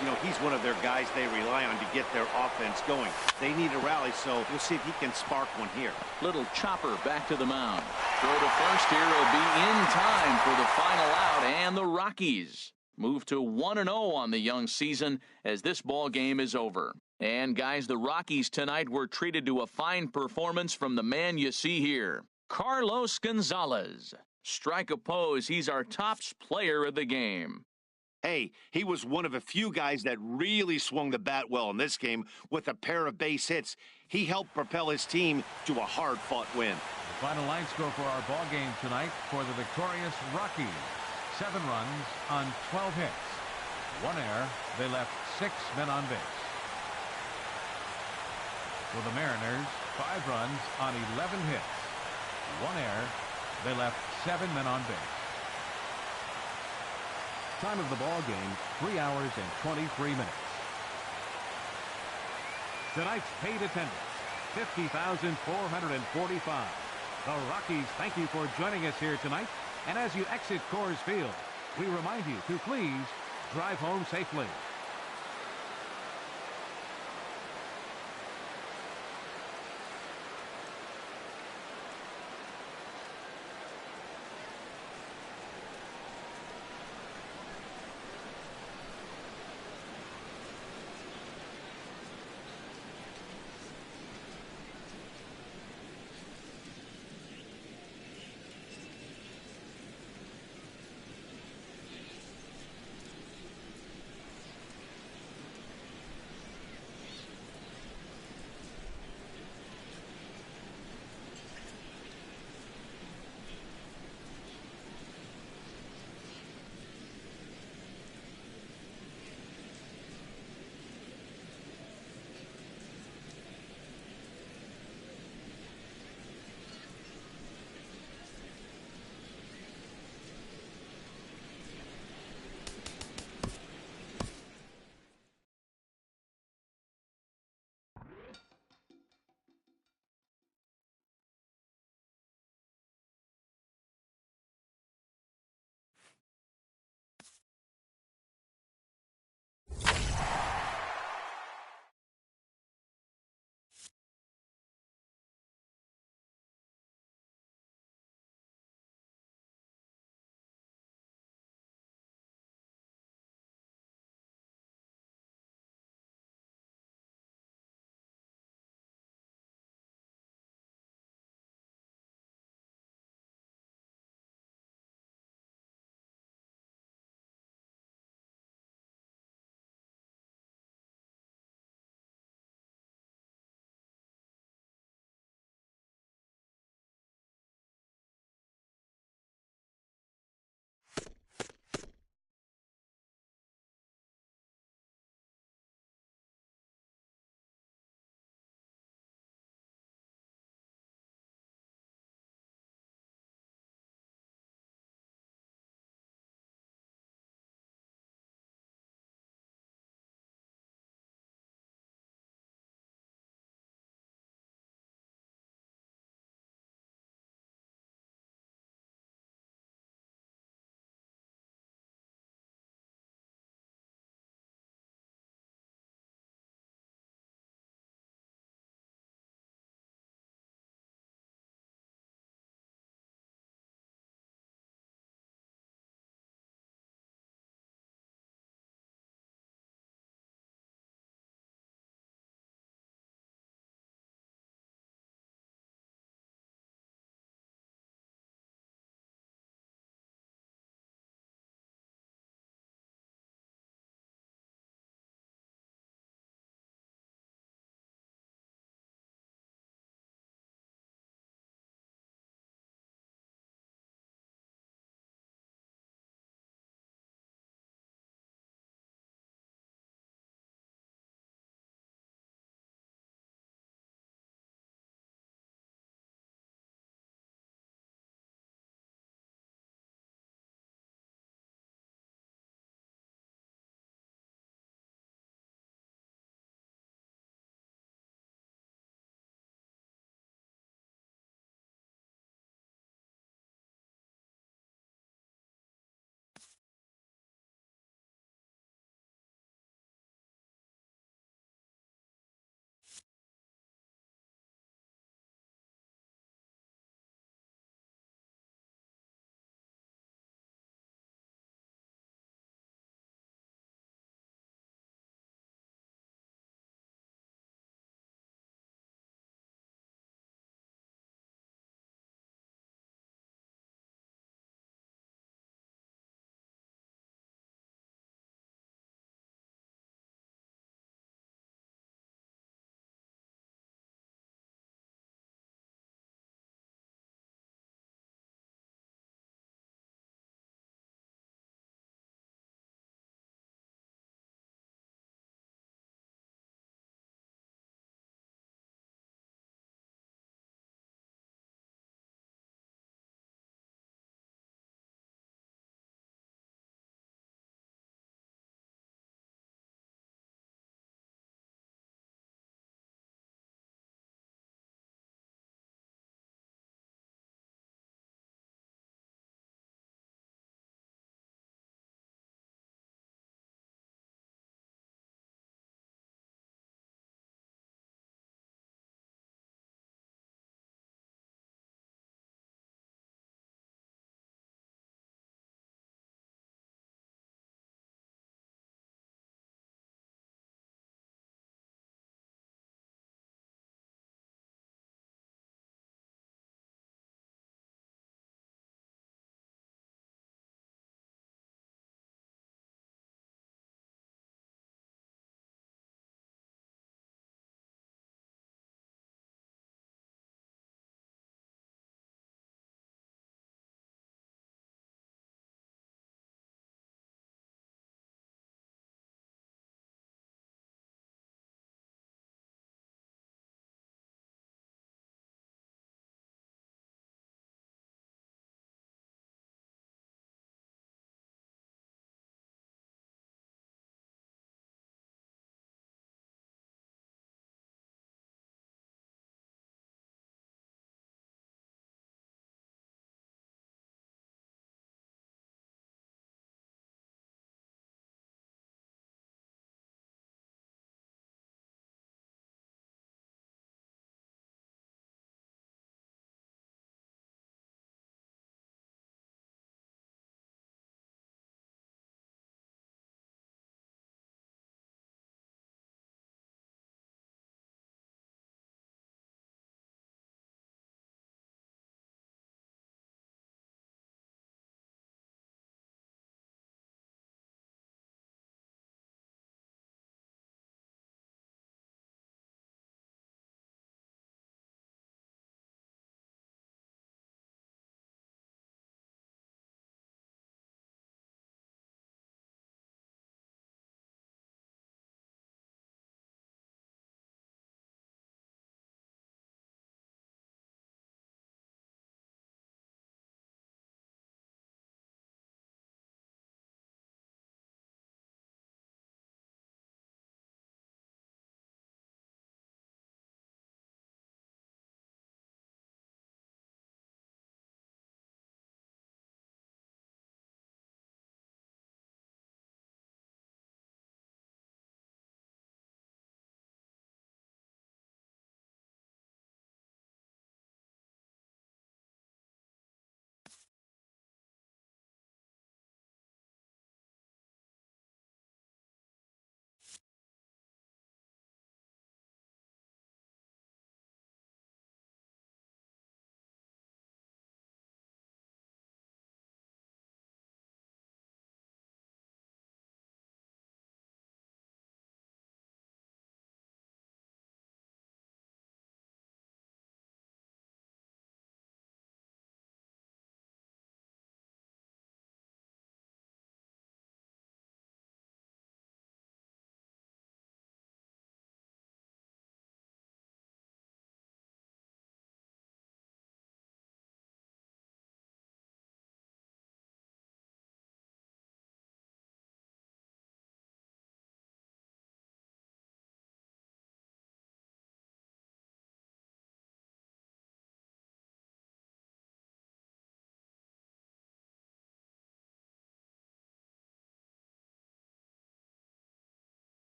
You know, he's one of their guys they rely on to get their offense going. They need a rally, so we'll see if he can spark one here. Little chopper back to the mound. Throw to first here will be in time for the final out, and the Rockies move to 1-0 on the young season as this ball game is over. And guys, the Rockies tonight were treated to a fine performance from the man you see here, Carlos Gonzalez. Strike a pose. He's our top player of the game. Hey, he was one of a few guys that really swung the bat well in this game with a pair of base hits. He helped propel his team to a hard-fought win. The final line score for our ball game tonight for the victorious Rockies. 7 runs on 12 hits. 1 error. They left 6 men on base. For the Mariners, 5 runs on 11 hits. 1 error. They left 7 men on base. Time of the ball game, 3 hours and 23 minutes. Tonight's paid attendance, 50,445. The Rockies thank you for joining us here tonight. And as you exit Coors Field, we remind you to please drive home safely.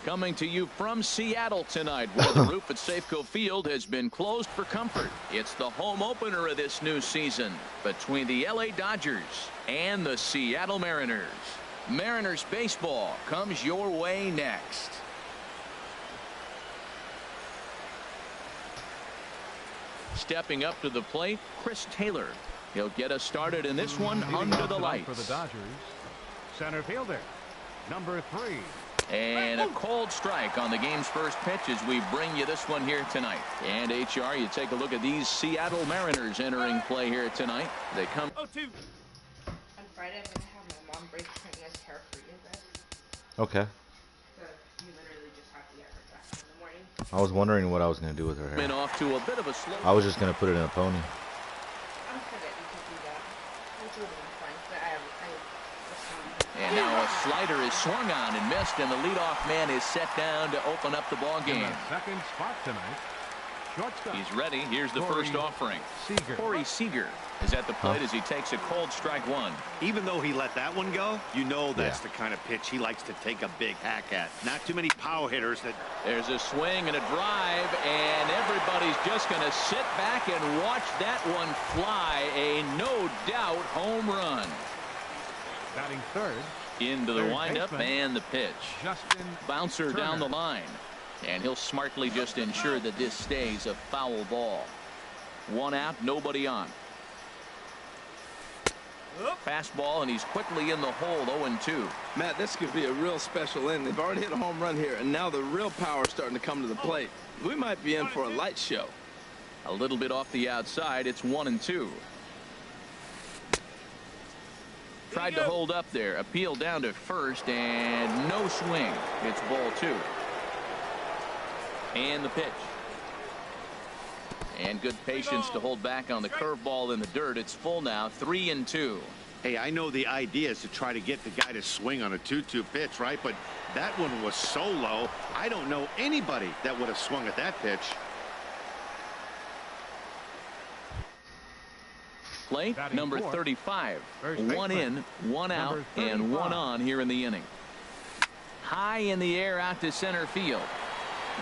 Coming to you from Seattle tonight, where the roof at Safeco Field has been closed for comfort. It's the home opener of this new season between the LA Dodgers and the Seattle Mariners. Mariners baseball comes your way next. Stepping up to the plate, Chris Taylor. He'll get us started in this one under the lights. For the Dodgers, center fielder, number 3. And a cold strike on the game's first pitch as we bring you this one here tonight. And HR, you take a look at these Seattle Mariners entering play here tonight. They come. On Friday, I'm going to have my mom braid Trina's hair for you guys. Okay. So you literally just have to get her dressed in the morning. I was wondering what I was going to do with her hair. Been off to a bit of a slow. I was just going to put it in a pony. I'm sure that you could do that. Which would have been fine, but And now a slider is swung on and missed, and the leadoff man is set down to open up the ball In game. the second spot tonight, shortstop. He's ready. Here's the Corey first offering. Seager. Corey Seager is at the plate as he takes a cold strike one. Even though he let that one go, you know that's the kind of pitch he likes to take a big hack at. Not too many power hitters that. There's a swing and a drive, and everybody's just going to sit back and watch that one fly. A no doubt home run. Batting third, Into the Third windup baseman, and the pitch. Justin Bouncer Turner. down the line. And he'll smartly just ensure that this stays a foul ball. One out, nobody on. Fastball, and he's quickly in the hole, 0-2. Matt, this could be a real special inning. They've already hit a home run here, and now the real power is starting to come to the plate. We might be in for a light show. A little bit off the outside, it's 1-2. Tried to hold up there, appeal down to first, and no swing. It's ball 2. And the pitch. And good patience to hold back on the curveball in the dirt. It's full now, 3-2. Hey, I know the idea is to try to get the guy to swing on a 2-2 pitch, right? But that one was so low, I don't know anybody that would have swung at that pitch. Plate Batting number fourth. 35. First One baseman, in, one out, number and one 35. on here in the inning. High in the air out to center field.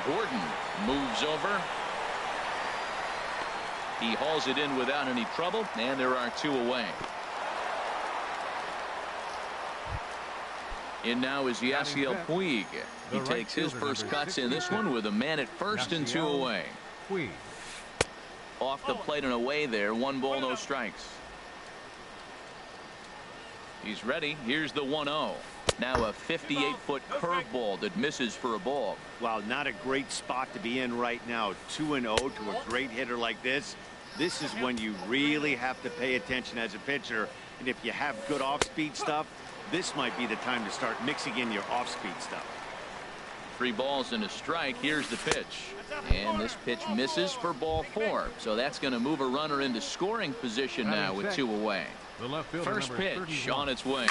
Gordon moves over. He hauls it in without any trouble, and there are 2 away. In now is Yasiel Puig. He The right takes his fielder, first number cuts in this 62. one with a man at first and 2 Yasiel away. Puig. Off the plate and away there. 1 ball, no strikes. He's ready. Here's the 1-0. Now a 58-foot curveball that misses for a ball. Wow, not a great spot to be in right now. 2-0 to a great hitter like this. This is when you really have to pay attention as a pitcher. And if you have good off-speed stuff, this might be the time to start mixing in your off-speed stuff. 3 balls and a strike. Here's the pitch. And this pitch misses for ball 4. So that's going to move a runner into scoring position now with 2 away. The left fielder, First number pitch 31. on its way.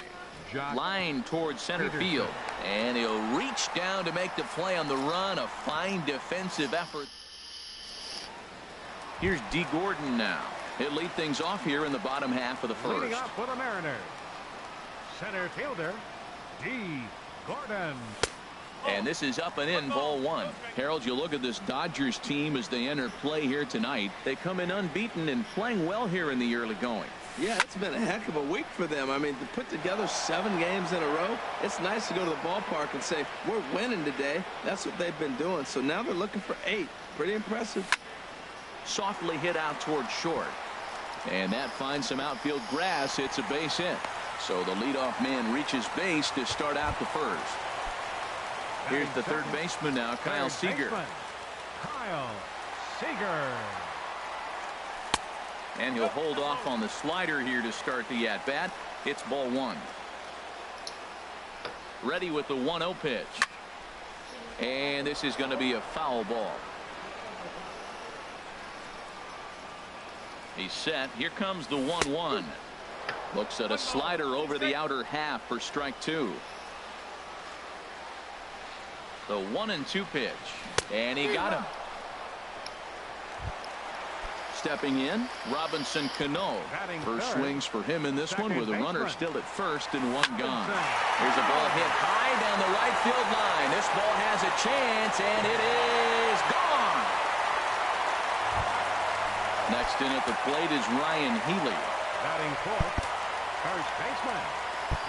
Josh Line towards center Peterson. field. And he'll reach down to make the play on the run. A fine defensive effort. Here's D. Gordon now. He'll lead things off here in the bottom half of the Leading first. up for the Mariners, center fielder, D. Gordon. And this is up and in, ball 1. Harold, you look at this Dodgers team as they enter play here tonight. They come in unbeaten and playing well here in the early going. Yeah, it's been a heck of a week for them. I mean, to put together 7 games in a row, it's nice to go to the ballpark and say, we're winning today. That's what they've been doing. So now they're looking for 8. Pretty impressive. Softly hit out toward short. And that finds some outfield grass. It's a base hit. So the leadoff man reaches base to start out the first. Here's the third baseman now, Kyle Third Seager. baseman, Kyle Seager. And he'll hold off on the slider here to start the at-bat. It's ball 1. Ready with the 1-0 pitch. And this is going to be a foul ball. He's set. Here comes the 1-1. Looks at a slider over the outer half for strike 2. The 1-2 pitch. And he got him. stepping in, Robinson Cano. First swings for him in this one with a runner still at first and one gone. Here's a ball hit high down the right field line. This ball has a chance, and it is gone. Next in at the plate is Ryan Healy. Batting fourth, first baseman,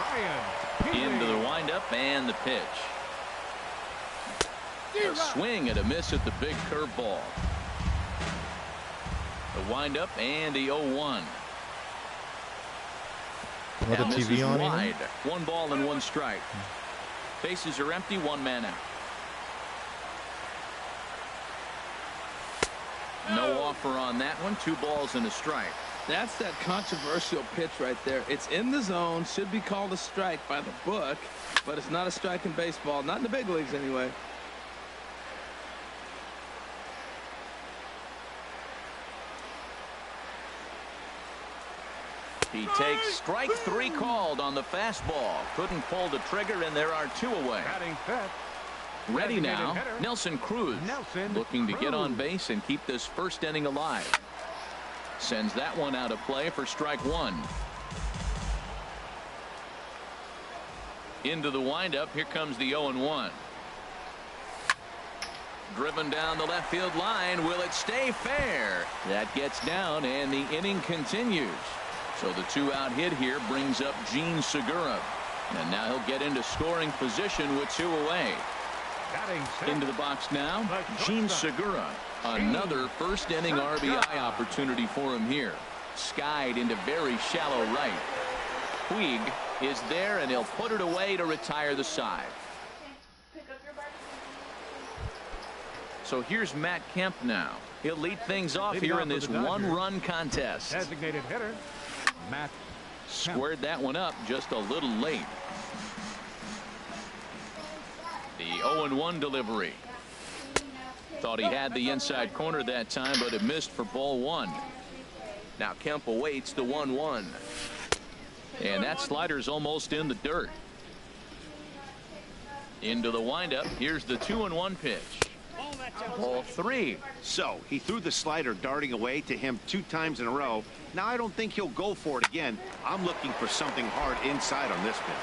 Ryan Healy. Into the windup and the pitch. A swing and a miss at the big curveball. The windup and the 0-1. Another TV on wide. 1 ball and 1 strike. Bases are empty, 1 man out. No offer on that one. 2 balls and a strike. That's that controversial pitch right there. It's in the zone, should be called a strike by the book, but it's not a strike in baseball, not in the big leagues anyway. He takes strike 3 called on the fastball. Couldn't pull the trigger, and there are 2 away. Batting fifth. Ready now, Nelson Cruz. Looking to get on base and keep this first inning alive. Sends that one out of play for strike 1. Into the windup. Here comes the 0-1. Driven down the left field line. Will it stay fair? That gets down, and the inning continues. So the 2-out hit here brings up Gene Segura. And now he'll get into scoring position with 2 away. Into the box now, Gene Segura. Another first inning RBI opportunity for him here. Skied into very shallow right. Puig is there, and he'll put it away to retire the side. So here's Matt Kemp now. He'll lead things off here in this 1-run contest. Designated hitter, Matt Kemp. Squared that one up just a little late. The 0-1 delivery. Thought he had the inside corner that time, but it missed for ball 1. Now Kemp awaits the 1-1. And that slider's almost in the dirt. Into the windup. Here's the 2-1 pitch. Ball 3. So he threw the slider darting away to him 2 times in a row. Now I don't think he'll go for it again. I'm looking for something hard inside on this pitch.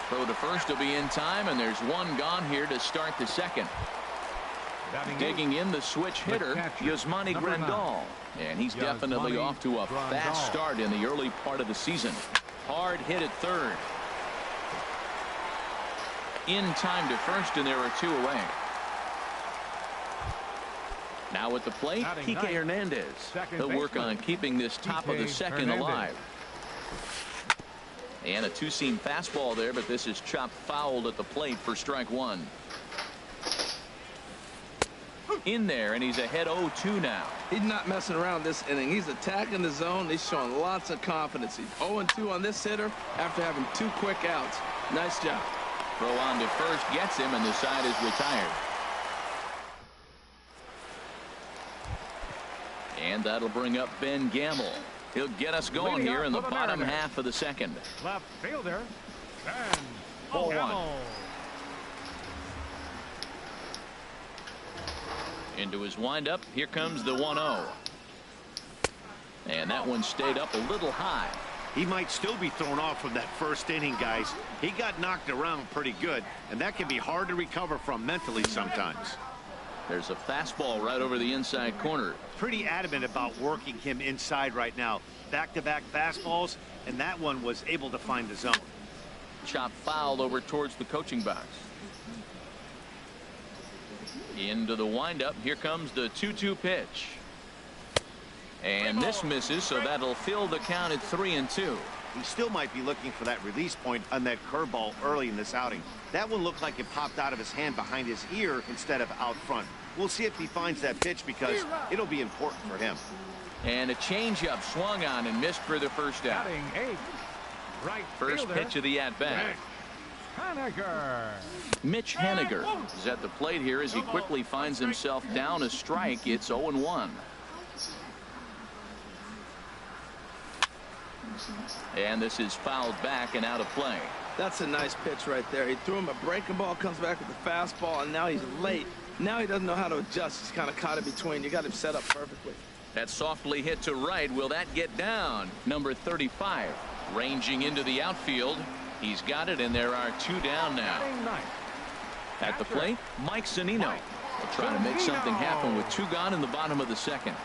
Throw to first will be in time, and there's 1 gone here to start the second. Digging in the switch hitter, Yasmani Grandal. And he's definitely off to a fast start in the early part of the season. Hard hit at third. In time to first, and there are 2 away. Now at the plate, Kike Hernandez. He'll work on keeping this top of the second alive. And a 2-seam fastball there, but this is chopped fouled at the plate for strike 1. In there, and he's ahead 0-2 now. He's not messing around this inning. He's attacking the zone. He's showing lots of confidence. He's 0-2 on this hitter after having 2 quick outs. Nice job. Throw on to first gets him, and the side is retired. And that'll bring up Ben Gamble. He'll get us going here in the bottom half of the second. Left fielder, Ben Ball 1. Into his windup. Here comes the 1-0. And that one stayed up a little high. He might still be thrown off from that first inning, guys. He got knocked around pretty good, and that can be hard to recover from mentally sometimes. There's a fastball right over the inside corner. Pretty adamant about working him inside right now. Back-to-back fastballs, and that one was able to find the zone. Chop foul over towards the coaching box. Into the windup. Here comes the 2-2 pitch. And this misses, so that'll fill the count at 3-2. He still might be looking for that release point on that curveball early in this outing. That one looked like it popped out of his hand behind his ear instead of out front. We'll see if he finds that pitch because it'll be important for him. And a changeup swung on and missed for the first out. First pitch of the at-bat. Haniger. Mitch Haniger is at the plate here as he quickly finds himself down a strike. It's 0-1. And this is fouled back and out of play. That's a nice pitch right there. He threw him a breaking ball, comes back with the fastball, and now he's late. Now he doesn't know how to adjust. He's kind of caught in between. You got him set up perfectly. That softly hit to right. Will that get down? Number 35 ranging into the outfield. He's got it, and there are 2 down now. At the plate, Mike Zunino will try to make something happen with 2 gone in the bottom of the second.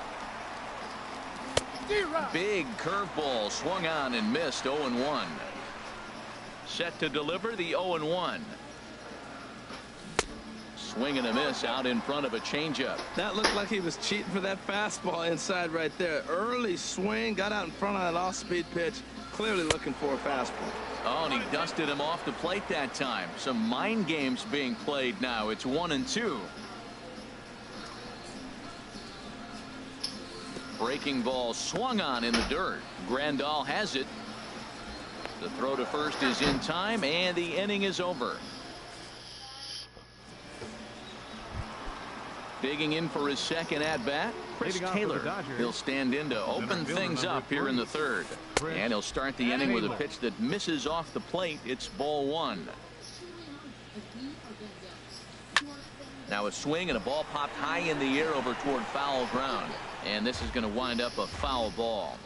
Big curveball swung on and missed. 0-1. Set to deliver the 0-1. Swing and a miss out in front of a changeup. That looked like he was cheating for that fastball inside right there. Early swing, got out in front of that off-speed pitch. Clearly looking for a fastball. Oh, and he dusted him off the plate that time. Some mind games being played now. It's 1-2. Breaking ball swung on in the dirt. Grandal has it. The throw to first is in time, and the inning is over. Digging in for his second at-bat, Chris Taylor. He'll stand in to open things up here in the third. And he'll start the inning with a pitch that misses off the plate. It's ball 1. Now a swing and a ball popped high in the air over toward foul ground. And this is going to wind up a foul ball.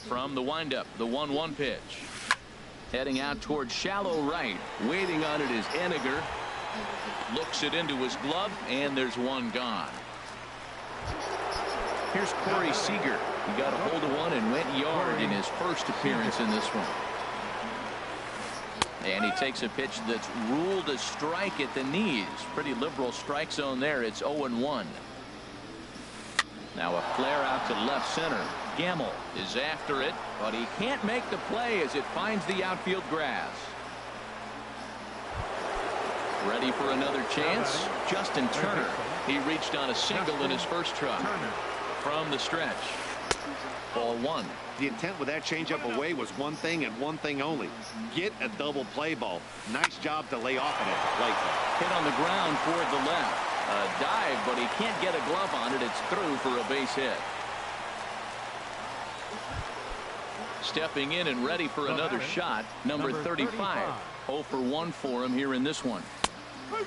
From the windup, the 1-1 pitch. Heading out toward shallow right. Waiting on it is Eniger. Looks it into his glove, and there's 1 gone. Here's Corey Seager. He got a hold of one and went yard in his first appearance in this one. And he takes a pitch that's ruled a strike at the knees. Pretty liberal strike zone there. It's 0-1. Now a flare out to left center. Gamble is after it, but he can't make the play as it finds the outfield grass. Ready for another chance? Justin Turner. He reached on a single in his first try. From the stretch. Ball 1. The intent with that changeup away was one thing and one thing only. Get a double play ball. Nice job to lay off it at the plate. Hit on the ground toward the left. A dive, but he can't get a glove on it. It's through for a base hit. Stepping in and ready for another shot. Number 35. 0 for 1 for him here in this one.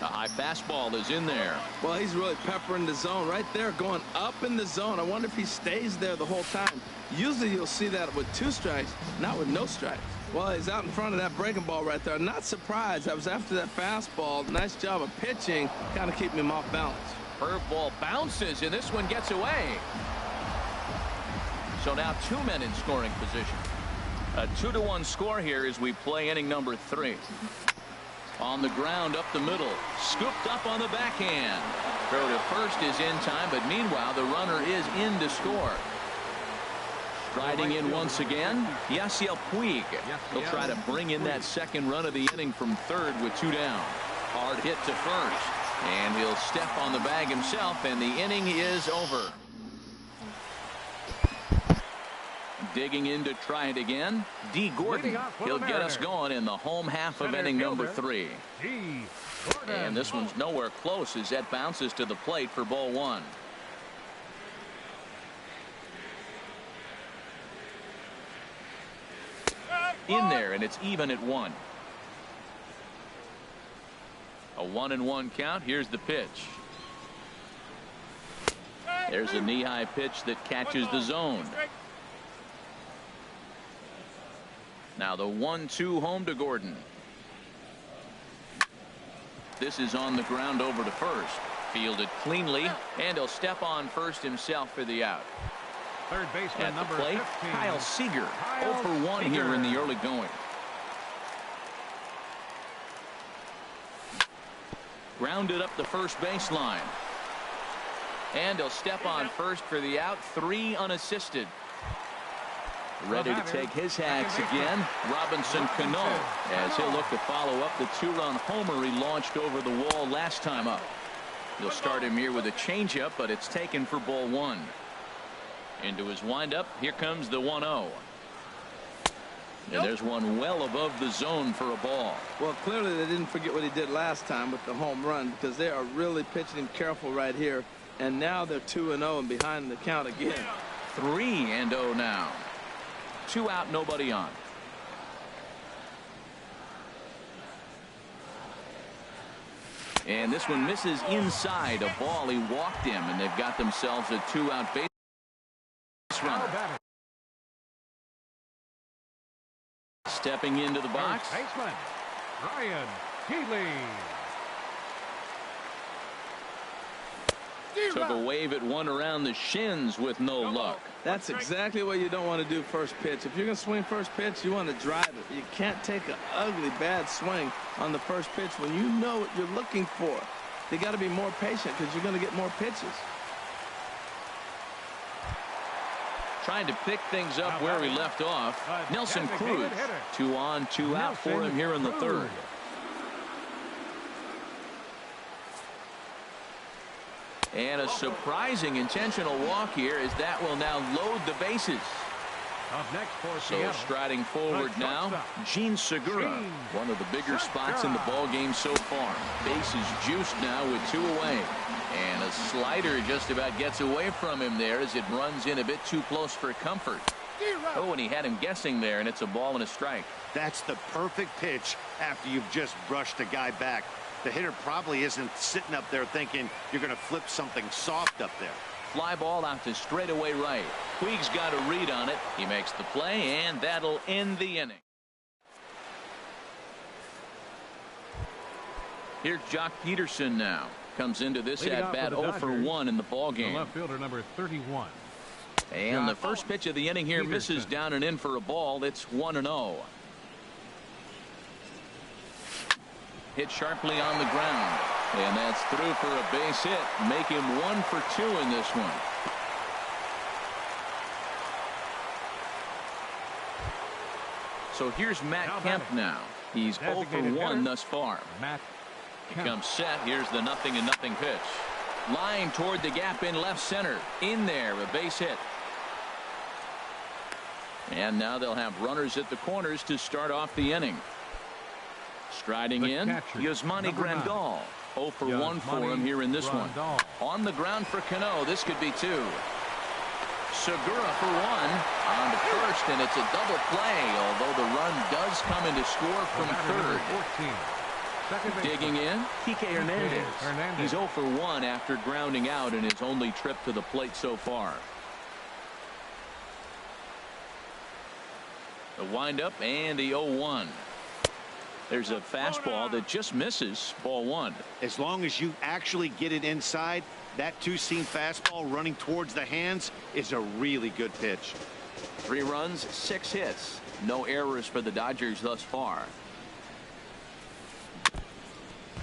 A high fastball is in there. Well, he's really peppering the zone right there, going up in the zone. I wonder if he stays there the whole time. Usually you'll see that with 2 strikes, not with no strikes. Well, he's out in front of that breaking ball right there. Not surprised. I was after that fastball. Nice job of pitching, kind of keeping him off balance. Curveball bounces, and this one gets away. So now 2 men in scoring position. A 2-1 score here as we play inning number 3. On the ground up the middle. Scooped up on the backhand. Throw to first is in time, but meanwhile the runner is in to score. Striding in once again, Yasiel Puig. He'll try to bring in that second run of the inning from third with 2 down. Hard hit to first. And he'll step on the bag himself, and the inning is over. Digging in to try it again. D. Gordon. He'll get us going in the home half of inning number 3. And this one's nowhere close as that bounces to the plate for ball 1. In there, and it's even at 1. A 1-1 count. Here's the pitch. There's a knee-high pitch that catches the zone. Now the 1-2 home to Gordon. This is on the ground over to first. Fielded cleanly, and he'll step on first himself for the out. Third baseman At the number plate, 15. Kyle Seager. 0 for 1 here in the early going. Grounded up the first baseline. And he'll step on first for the out. 3 unassisted. Ready to take his hacks again. Robinson Cano, as he'll look to follow up the 2-run homer he launched over the wall last time up. He'll start him here with a changeup, but it's taken for ball 1. Into his windup. Here comes the 1-0. And there's one well above the zone for a ball. Well, clearly they didn't forget what he did last time with the home run, because they are really pitching him careful right here. And now they're 2-0 and behind the count again. 3-0 now. 2 out, nobody on. And this one misses inside a ball. He walked him, and they've got themselves a two-out base runner. Stepping into the box. First baseman, Ryan Healy. Took a wave at one around the shins with no luck. That's exactly what you don't want to do first pitch. If you're going to swing first pitch, you want to drive it. You can't take an ugly, bad swing on the first pitch when you know what you're looking for. You got to be more patient because you're going to get more pitches. Trying to pick things up where he left off. Nelson Cruz. 2 on, 2 out for him here in the third. And a surprising intentional walk here as that will now load the bases. Up next for So Seattle, striding forward now, Gene Segura, one of the bigger spots in the ball game so far. Bases juiced now with 2 away. And a slider just about gets away from him there as it runs in a bit too close for comfort. Oh, and he had him guessing there, and it's a ball and a strike. That's the perfect pitch after you've just brushed a guy back. The hitter probably isn't sitting up there thinking you're going to flip something soft up there. Fly ball out to straightaway right. Puig's got a read on it. He makes the play, and that'll end the inning. Here's Jock Peterson now. Comes into this at bat 0 for 1 in the ball game. The left fielder number 31. And the first pitch of the inning here misses down and in for a ball. It's 1-0. Hit sharply on the ground. And that's through for a base hit. Make him 1 for 2 in this one. So here's Matt Kemp now. He's 0 for 1 thus far. Matt Kemp. Comes set. Here's the 0-0 pitch. Line toward the gap in left center. In there, a base hit. And now they'll have runners at the corners to start off the inning. Striding in, Yasmani Grandal. 0 for 1 for him here in this one. On the ground for Cano. This could be 2. Segura for 1 on to first, and it's a double play, although the run does come into score from third. Digging in, Kike Hernandez. He's 0 for 1 after grounding out in his only trip to the plate so far. The windup and the 0-1. There's a fastball that just misses. Ball 1. As long as you actually get it inside, that two-seam fastball running towards the hands is a really good pitch. 3 runs, 6 hits. No errors for the Dodgers thus far.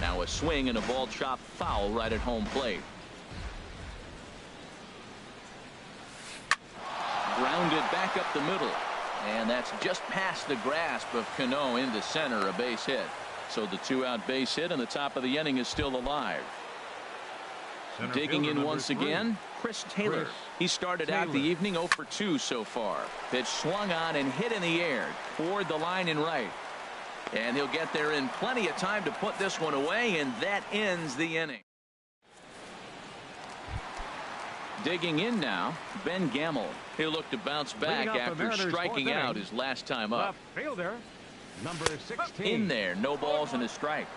Now a swing and a ball chopped foul right at home plate. Grounded back up the middle. And that's just past the grasp of Cano into center, a base hit. So the 2-out base hit and the top of the inning is still alive. Digging in once again, Chris Taylor. He started out the evening 0 for 2 so far. Pitch swung on and hit in the air toward the line and right. And he'll get there in plenty of time to put this one away, and that ends the inning. Digging in now, Ben Gamel. He'll look to bounce back after striking out his last time up. Left fielder, number 16. In there, no balls and a strike.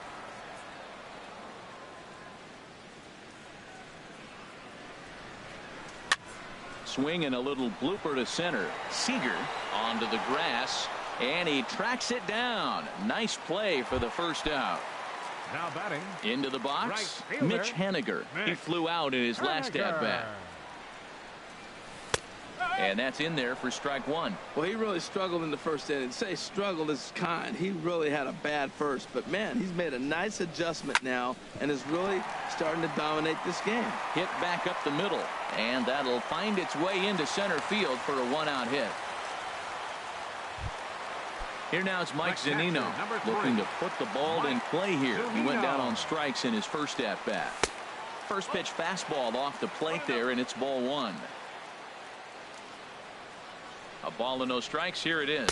Swing and a little blooper to center. Seager onto the grass, and he tracks it down. Nice play for the first out. Now batting. Into the box, Right fielder, Mitch Haniger. He flew out in his last at-bat. And that's in there for strike 1. Well, he really struggled in the first inning. Say struggled is kind. He really had a bad first. But, man, he's made a nice adjustment now and is really starting to dominate this game. Hit back up the middle, and that'll find its way into center field for a 1-out hit. Here now is Mike Zunino looking to put the ball in play here. He went down on strikes in his first at-bat. First pitch fastball off the plate there, and it's ball 1. A ball and no strikes. Here it is.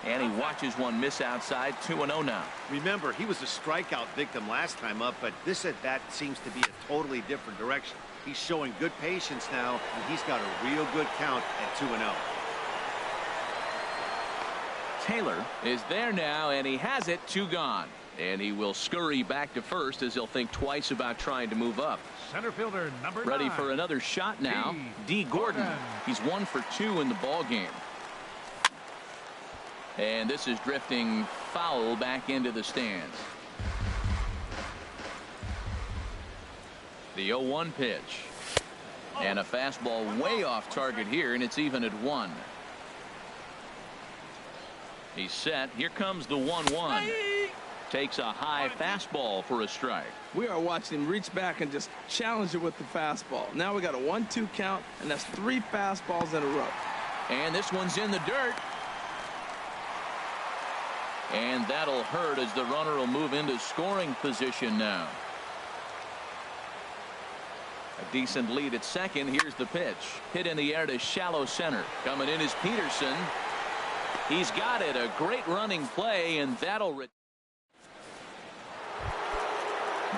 And he watches one miss outside. 2-0 now. Remember, he was a strikeout victim last time up, but this at-bat seems to be a totally different direction. He's showing good patience now, and he's got a real good count at 2-0. Taylor is there now, and he has it. 2 gone. And he will scurry back to first as he'll think twice about trying to move up. Center fielder number Ready 9. for another shot now. D. Gordon. He's 1 for 2 in the ball game. And this is drifting foul back into the stands. The 0-1 pitch. And a fastball way off target here, and it's even at 1. He's set. Here comes the 1-1. Takes a high fastball for a strike. We are watching him reach back and just challenge it with the fastball. Now we got a 1-2 count, and that's 3 fastballs in a row. And this one's in the dirt. And that'll hurt as the runner will move into scoring position now. A decent lead at second. Here's the pitch. Hit in the air to shallow center. Coming in is Peterson. He's got it. A great running play, and that'll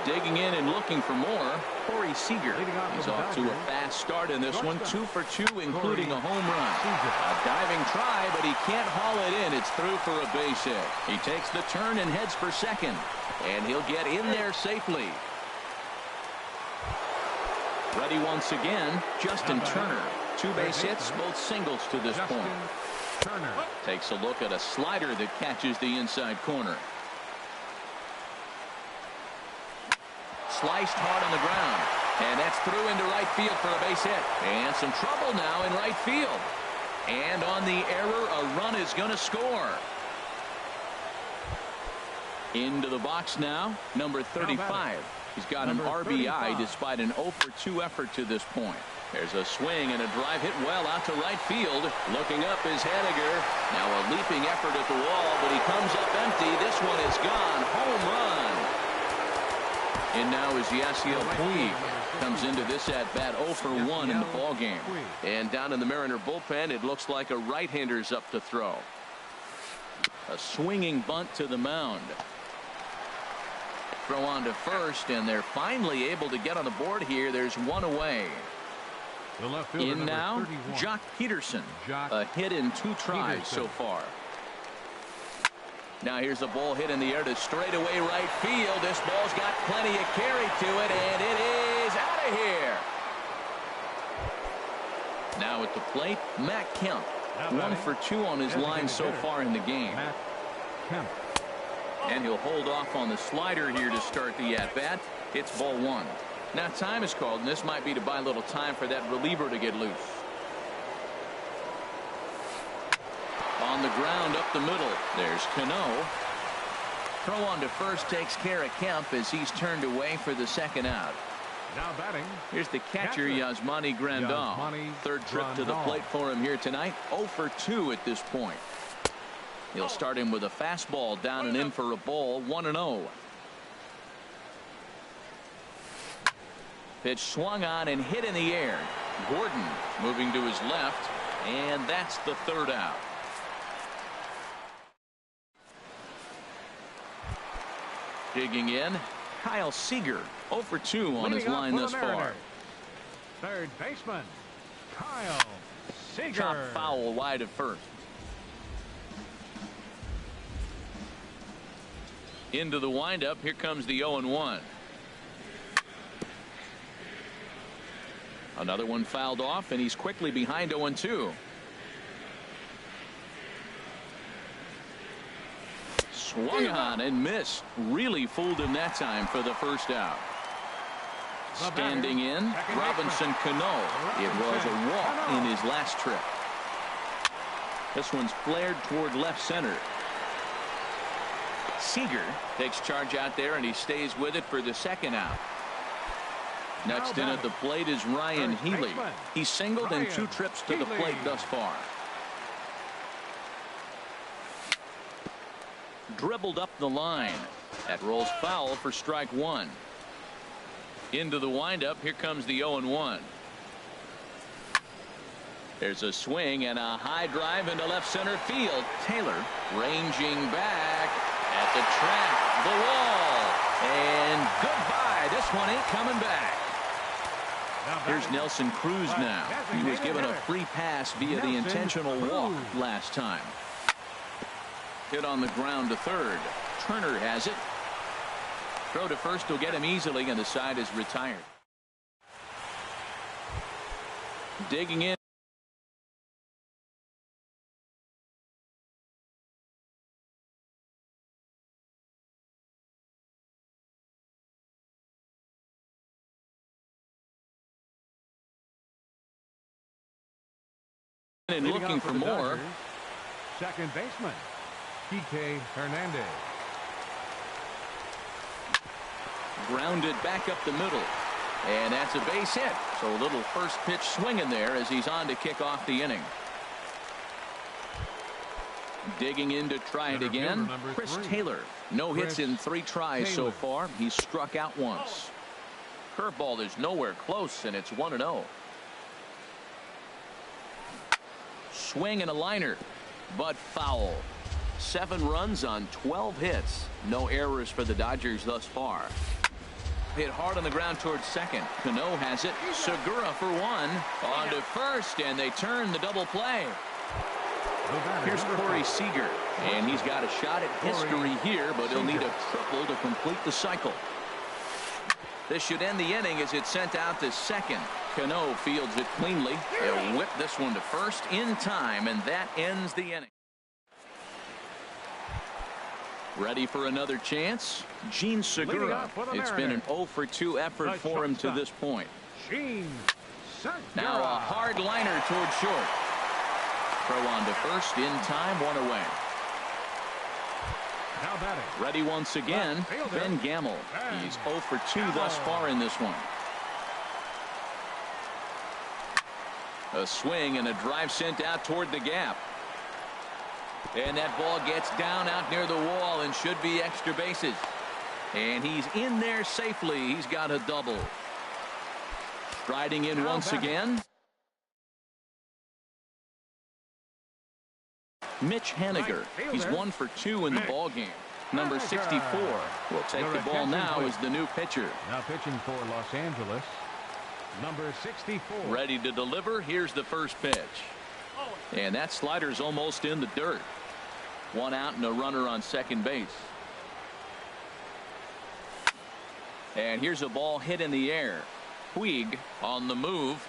digging in and looking for more. Corey Seager. He's off to a fast start in this one. 2 for 2, including a home run. A diving try, but he can't haul it in. It's through for a base hit. He takes the turn and heads for second. And he'll get in there safely. Ready once again, Justin Turner. 2 base hits, both singles to this point. Takes a look at a slider that catches the inside corner. Sliced hard on the ground. And that's through into right field for a base hit. And some trouble now in right field. And on the error, a run is going to score. Into the box now, number 35. He's got an RBI despite an 0 for 2 effort to this point. There's a swing and a drive hit well out to right field. Looking up is Henniger. Now a leaping effort at the wall, but he comes up empty. This one is gone. Home run. And now is Yasiel Puig. Comes into this at bat 0 for 1 in the ball game. And down in the Mariner bullpen, it looks like a right-hander's up to throw. A swinging bunt to the mound. Throw on to first, and they're finally able to get on the board here. There's one away. In now, Jock Peterson. A hit in 2 tries so far. Now here's a ball hit in the air to straightaway right field. This ball's got plenty of carry to it, and it is out of here. Now at the plate, Matt Kemp. 1 for 2 on his line so far in the game. And he'll hold off on the slider here to start the at-bat. It's ball 1. Now time is called, and this might be to buy a little time for that reliever to get loose. On the ground up the middle. There's Cano. Throw on to first takes care of Kemp as he's turned away for the second out. Now batting. Here's the catcher, Yasmani Grandal. Third trip to the plate for him here tonight. 0 for 2 at this point. He'll start him with a fastball down and in for a ball. 1-0. Pitch swung on and hit in the air. Gordon moving to his left, and that's the third out. Digging in, Kyle Seager. 0 for 2 on his line thus far. Third baseman, Kyle Seager. Chop foul wide of first. Into the windup. Here comes the 0-1. Another one fouled off, and he's quickly behind 0-2. Swung on and missed. Really fooled him that time for the first out. Standing in, Robinson Cano. It was a walk in his last trip. This one's flared toward left center. Seager takes charge out there, and he stays with it for the second out. Next in at the plate is Ryan Healy. He's singled in 2 trips to the plate thus far. Dribbled up the line. That rolls foul for strike 1. Into the windup. Here comes the 0-1. There's a swing and a high drive into left center field. Taylor ranging back at the track, the wall, and goodbye. This one ain't coming back. Here's Nelson Cruz now. He was given a free pass via the intentional walk last time. Hit on the ground to third. Turner has it. Throw to first will get him easily, and the side is retired. Digging in. And looking for more. Dodgers, second baseman, Kike Hernandez. Grounded back up the middle. And that's a base hit. So a little first pitch swinging there as he's on to kick off the inning. Digging in to try it again. Chris Taylor. No hits in 3 tries so far. He's struck out once. Curveball is nowhere close, and it's 1-0. Swing and a liner, but foul. 7 runs on 12 hits. No errors for the Dodgers thus far. Hit hard on the ground towards second. Cano has it. Segura for 1. On to first, and they turn the double play. Here's Corey Seager, and he's got a shot at history here, but he'll need a triple to complete the cycle. This should end the inning as it's sent out to second. Cano fields it cleanly. They'll whip this one to first in time, and that ends the inning. Ready for another chance? Gene Segura. It's been an 0-for-2 effort for him to this point. Now a hard liner toward short. Throw on to first in time, 1 away. Ready once again, Ben Gamel. He's 0-for-2 thus far in this one. A swing and a drive sent out toward the gap. And that ball gets down out near the wall and should be extra bases. And he's in there safely. He's got a double. Striding in once again. Mitch Haniger. He's 1-for-2 in the ball game. Number 64 will take the ball now as the new pitcher. Now pitching for Los Angeles, number 64. Ready to deliver. Here's the first pitch. And that slider's almost in the dirt. 1 out and a runner on second base. And here's a ball hit in the air. Puig on the move.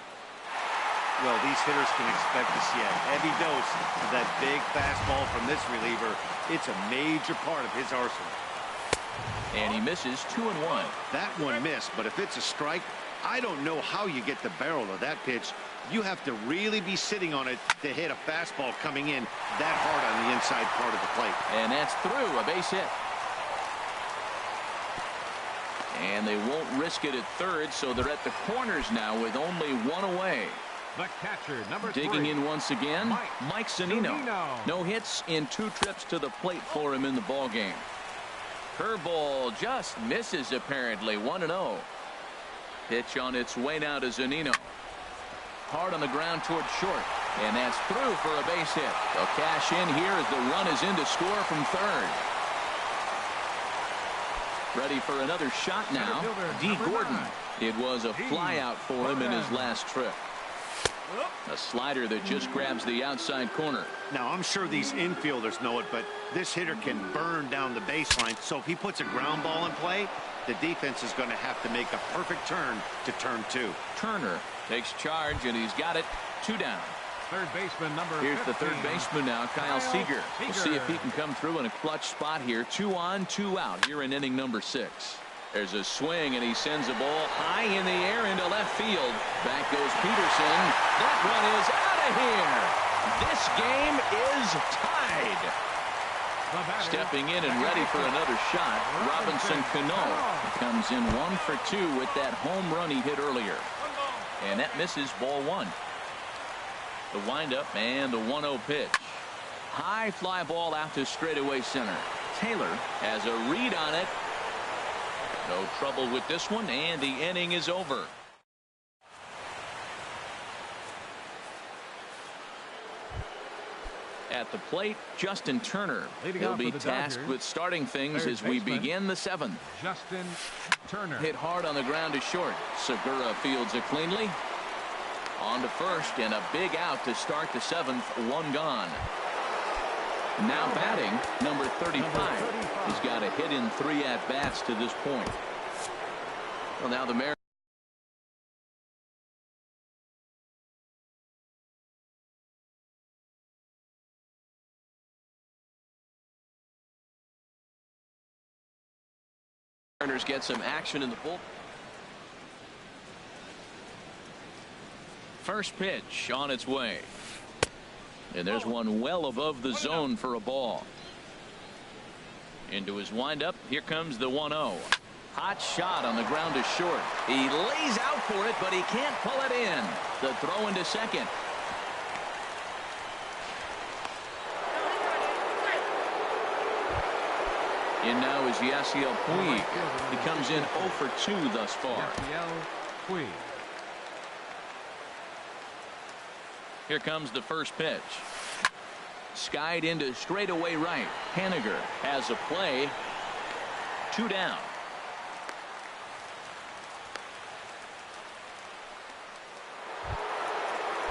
Well, these hitters can expect to see a heavy dose of that big fastball from this reliever. It's a major part of his arsenal. And he misses 2-1. That one missed, but if it's a strike, I don't know how you get the barrel of that pitch. You have to really be sitting on it to hit a fastball coming in that hard on the inside part of the plate. And that's through, a base hit. And they won't risk it at third, so they're at the corners now with only 1 away. The catcher, number 3. Digging in once again, Mike Zunino. No hits in 2 trips to the plate for him in the ball game. Curveball just misses apparently. 1-0. Pitch on its way now to Zunino. Hard on the ground towards short, and that's through for a base hit. They'll cash in here as the run is in to score from third. Ready for another shot now. D. Gordon. It was a fly out for him in his last trip. A slider that just grabs the outside corner. Now, I'm sure these infielders know it, but this hitter can burn down the baseline. So if he puts a ground ball in play, the defense is going to have to make a perfect turn to turn 2. Turner takes charge, and he's got it. 2 down. Third baseman, number 15. Here's the third baseman now, Kyle Seager. We'll see if he can come through in a clutch spot here. 2 on, 2 out here in inning number 6. There's a swing, and he sends a ball high in the air into left field. Back goes Peterson. That one is out of here. This game is tied. Stepping in and ready for another shot, Robinson Cano comes in 1-for-2 with that home run he hit earlier. And that misses ball 1. The windup and the 1-0 pitch. High fly ball out to straightaway center. Taylor has a read on it. No trouble with this one, and the inning is over. At the plate, Justin Turner. He'll be tasked with starting things as we begin the 7th. Justin Turner. Hit hard on the ground to short. Segura fields it cleanly. On to first, and a big out to start the 7th. 1 gone. Now batting, number 35. He's got a hit in 3 at-bats to this point. Well, now the Mariners get some action in the bullpen. First pitch on its way. And there's one well above the zone for a ball. Into his windup. Here comes the 1-0. Hot shot on the ground is short. He lays out for it, but he can't pull it in. The throw into second. In now is Yasiel Puig. He comes in 0 for 2 thus far. Yasiel Puig. Here comes the first pitch. Skied into straightaway right. Haniger has a play. 2 down.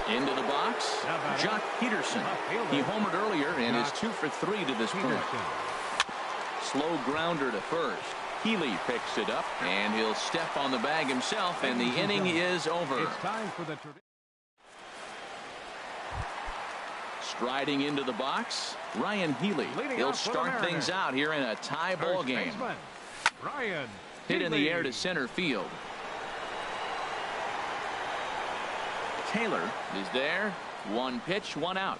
Into the box. Jock Peterson. He homered earlier and is 2 for 3 to this point. Slow grounder to first. Healy picks it up and he'll step on the bag himself, and the inning is over. It's time for the Striding into the box, Ryan Healy. He'll start things out here in a tie ball game. Ryan Hit in the air to center field. Taylor is there. 1 pitch, 1 out.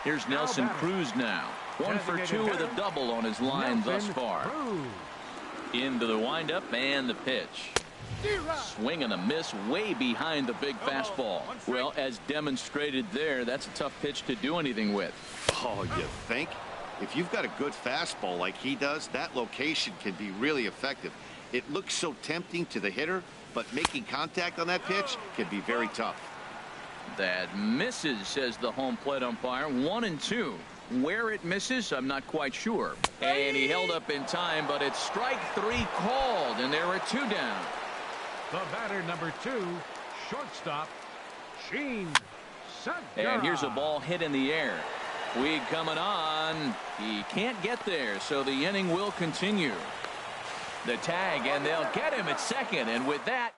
Here's Nelson Cruz now. 1 for 2 with a double on his line thus far. Into the windup and the pitch. Swing and a miss way behind the big fastball. Well, as demonstrated there, that's a tough pitch to do anything with. Oh, you think? If you've got a good fastball like he does, that location can be really effective. It looks so tempting to the hitter, but making contact on that pitch can be very tough. That misses, says the home plate umpire. 1-2. Where it misses, I'm not quite sure. And he held up in time, but it's strike 3 called, and there are 2 down. The batter, number 2, shortstop, Sheen Segura. And here's a ball hit in the air. Puig coming on. He can't get there, so the inning will continue. The tag, and they'll get him at second, and with that.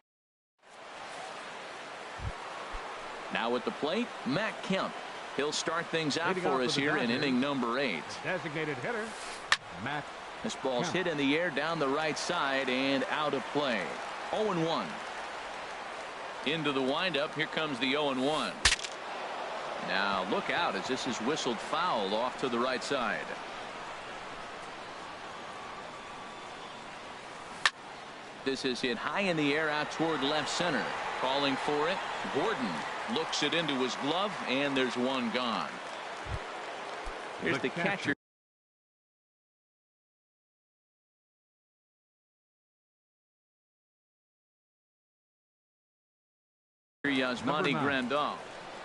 Now at the plate, Matt Kemp. He'll start things out for us here in inning number 8. Designated hitter, Matt. This ball's hit in the air down the right side and out of play. 0-1. Into the windup. Here comes the 0-1. Now look out as this is whistled foul off to the right side. This is hit high in the air out toward left center. Calling for it. Gordon looks it into his glove, and there's 1 gone. Here's the catcher. Yasmani Grandal.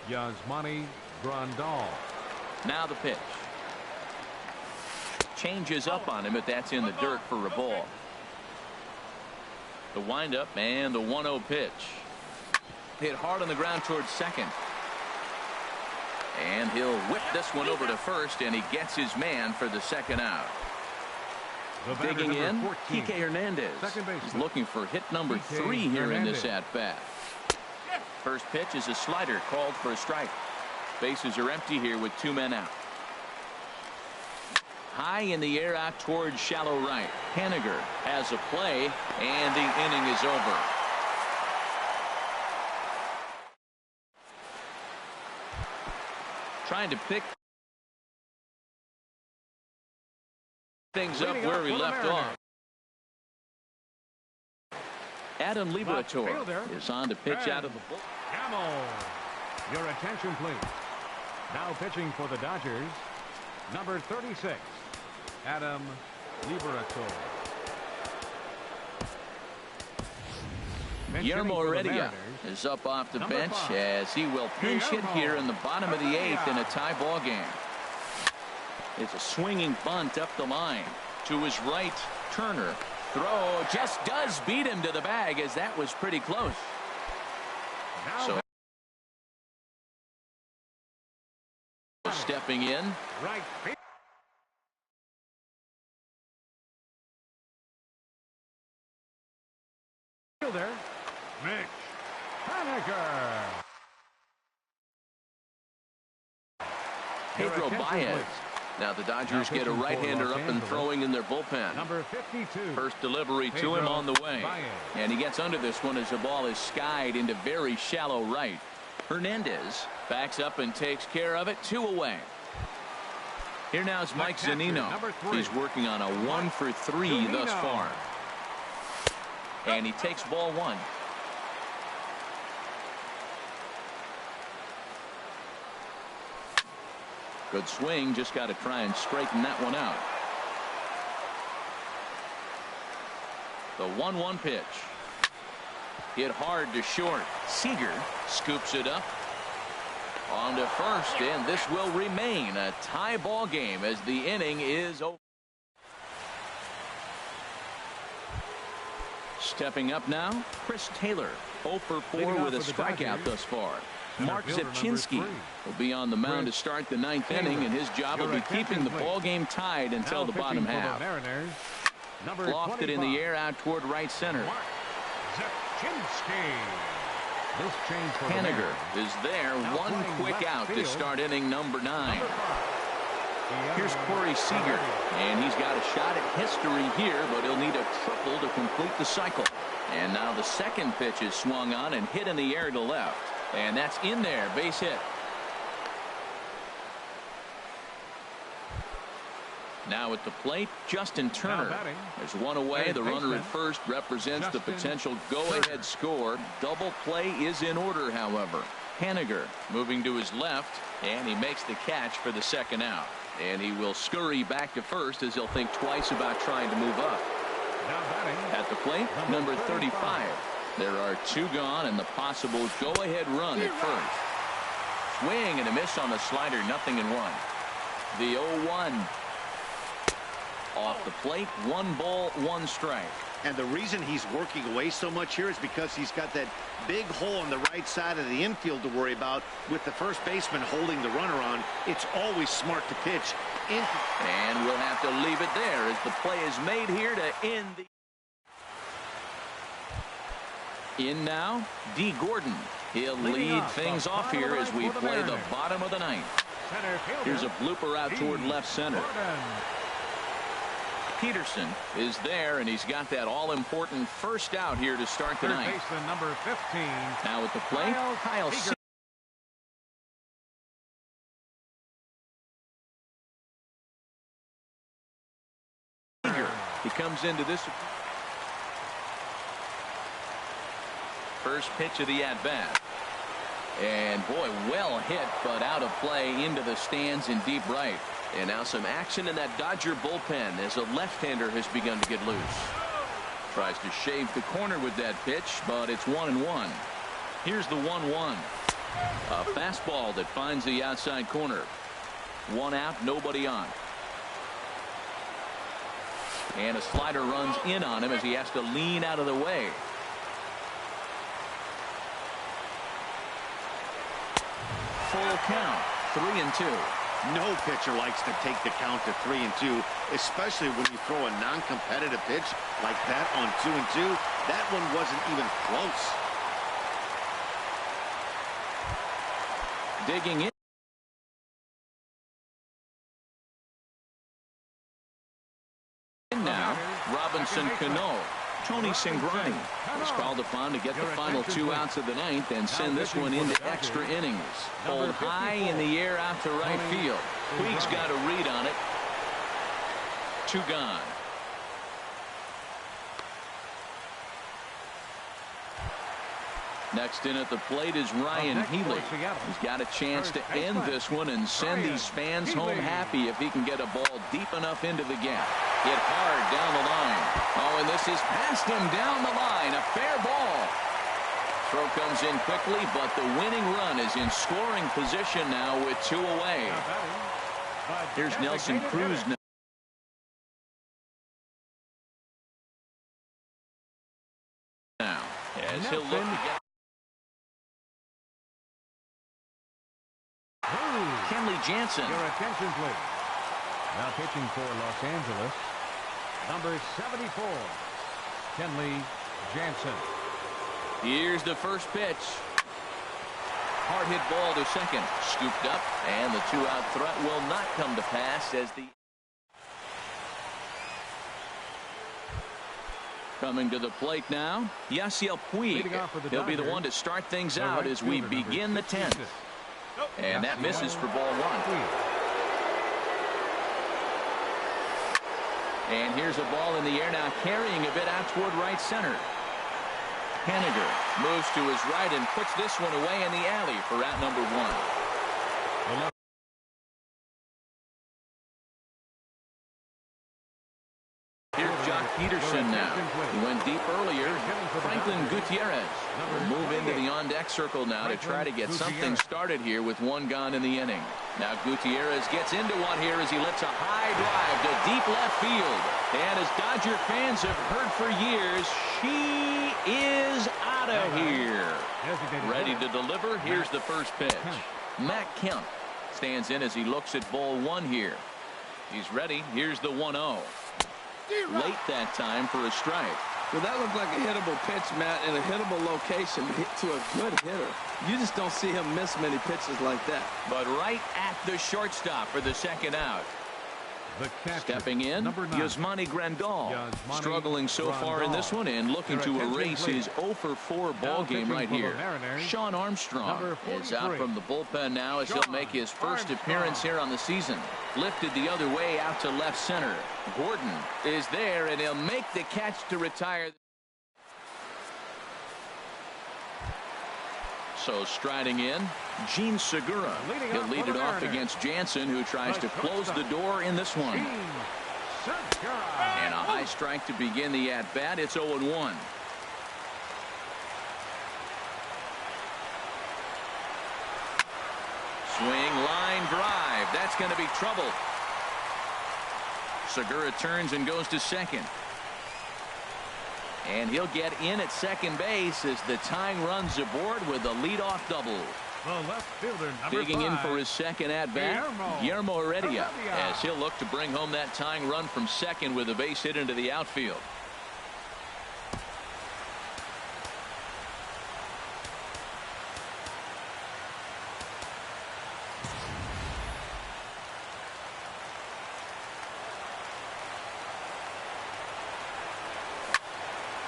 Yasmani Grandal. Now the pitch. Changes up on him, but that's in the dirt for a ball. The windup and the 1-0 pitch. Hit hard on the ground towards second. And he'll whip this one over to first, and he gets his man for the second out. Digging in, 14, Kike Hernandez. He's looking for hit number 3 here in this at-bat. First pitch is a slider called for a strike. Bases are empty here with 2 men out. High in the air out towards shallow right. Haniger has a play, and the inning is over. Trying to pick things up where we left off. Adam Liberatore is on to pitch out of the bull. Hamill. Your attention, please. Now pitching for the Dodgers, number 36, Adam Liberatore. Guillermo Heredia is up off the bench as he will pinch hit here in the bottom of the 8th in a tie ball game. It's a swinging bunt up the line. To his right, Turner. Throw just does beat him to the bag, as that was pretty close. So step stepping in. Right fielder, Mitch Haniger. Pedro Baez. Now the Dodgers get a right-hander up and throwing in their bullpen. Number 52. First delivery to him on the way. And he gets under this one as the ball is skied into very shallow right. Hernandez backs up and takes care of it. 2 away. Here now is Mike Zunino. He's working on a 1-for-3 thus far. And he takes ball 1. Good swing. Just got to try and straighten that one out. The 1-1 pitch. Hit hard to short. Seager scoops it up. On to first, and this will remain a tie ball game as the inning is over. Stepping up now, Chris Taylor. 0 for 4 with a strikeout thus far. Mark Zepchinski will be on the mound to start the 9th inning, and his job will be keeping the ball game tied until the bottom half. Lofted in the air out toward right center. Haniger is there. 1 quick out to start inning number 9. Here's Corey Seager, and he's got a shot at history here, but he'll need a triple to complete the cycle. And now the second pitch is swung on and hit in the air to left. And that's in there. Base hit. Now at the plate, Justin Turner. There's 1 away. The runner at first represents the potential go-ahead score. Double play is in order, however. Haniger moving to his left, and he makes the catch for the second out. And he will scurry back to first as he'll think twice about trying to move up. At the plate, number 35. There are 2 gone and the possible go-ahead run at first. Swing and a miss on the slider, 0-1. The 0-1. Off the plate, 1 ball, 1 strike. And the reason he's working away so much here is because he's got that big hole on the right side of the infield to worry about. With the first baseman holding the runner on, it's always smart to pitch. And we'll have to leave it there as the play is made here to end the. In now, D. Gordon. He'll lead things off here as we play the bottom of the 9th. Here's a blooper out toward left center. Peterson is there, and he's got that all-important first out here to start the 9th. Number 15. Now at the plate, Kyle Seager. He comes into this. First pitch of the at-bat. And boy, well hit, but out of play into the stands in deep right. And now some action in that Dodger bullpen as a left-hander has begun to get loose. Tries to shave the corner with that pitch, but it's 1-1. Here's the 1-1. A fastball that finds the outside corner. 1 out, nobody on. And a slider runs in on him as he has to lean out of the way. Full count, 3-2. No pitcher likes to take the count to 3-2, especially when you throw a non-competitive pitch like that on 2-2. That one wasn't even close. Digging in. Now, Robinson Cano. Tony Cingrani was called upon to get the final 2 outs of the 9th and send this one into extra innings. Pulled high in the air out to right field. Puig's got a read on it. 2 gone. Next in at the plate is Ryan Healy. He's got a chance to end this one and send these fans home happy if he can get a ball deep enough into the gap. Hit hard down the line. Oh, and this is past him down the line. A fair ball. Throw comes in quickly, but the winning run is in scoring position now with 2 away. Here's Nelson Cruz now as he'll look to get. Kenley Jansen. Your attention, please. Now pitching for Los Angeles, number 74, Kenley Jansen. Here's the first pitch. Hard hit ball to second. Scooped up, and the 2-out threat will not come to pass as the... Coming to the plate now, Yasiel Puig. He'll be the one to start things out as we begin the 10th. And that misses for ball one. And here's a ball in the air now, carrying a bit out toward right center. Haniger moves to his right and puts this one away in the alley for out number one. Here's Jock Peterson now. He went deep earlier. Franklin Gutierrez will move into the on-deck circle now to try to get something started here with one gone in the inning. Now Gutierrez gets into one here as he lets a high drive to deep left field. And as Dodger fans have heard for years, she is out of here. Ready to deliver. Here's the first pitch. Matt Kemp stands in as he looks at ball one here. He's ready. Here's the 1-0. Late that time for a strike. Well, that looked like a hittable pitch, Matt, in a hittable location to a good hitter. You just don't see him miss many pitches like that. But right at the shortstop for the second out. Stepping in, Yasmani Grandal. Struggling so far in this one and looking to erase his 0-for-4 ball game right here. Sean Armstrong is out from the bullpen now as he'll make his first appearance here on the season. Lifted the other way out to left center. Gordon is there and he'll make the catch to retire. So striding in, Gene Segura. He'll lead it off against Jansen, who tries to close the door in this one. And a high strike to begin the at-bat. It's 0-1. Swing, line drive. That's going to be trouble. Segura turns and goes to second. And he'll get in at second base as the tying runs aboard with a leadoff double. The left fielder, Digging in for his second at-bat, Guillermo Heredia, as he'll look to bring home that tying run from second with a base hit into the outfield.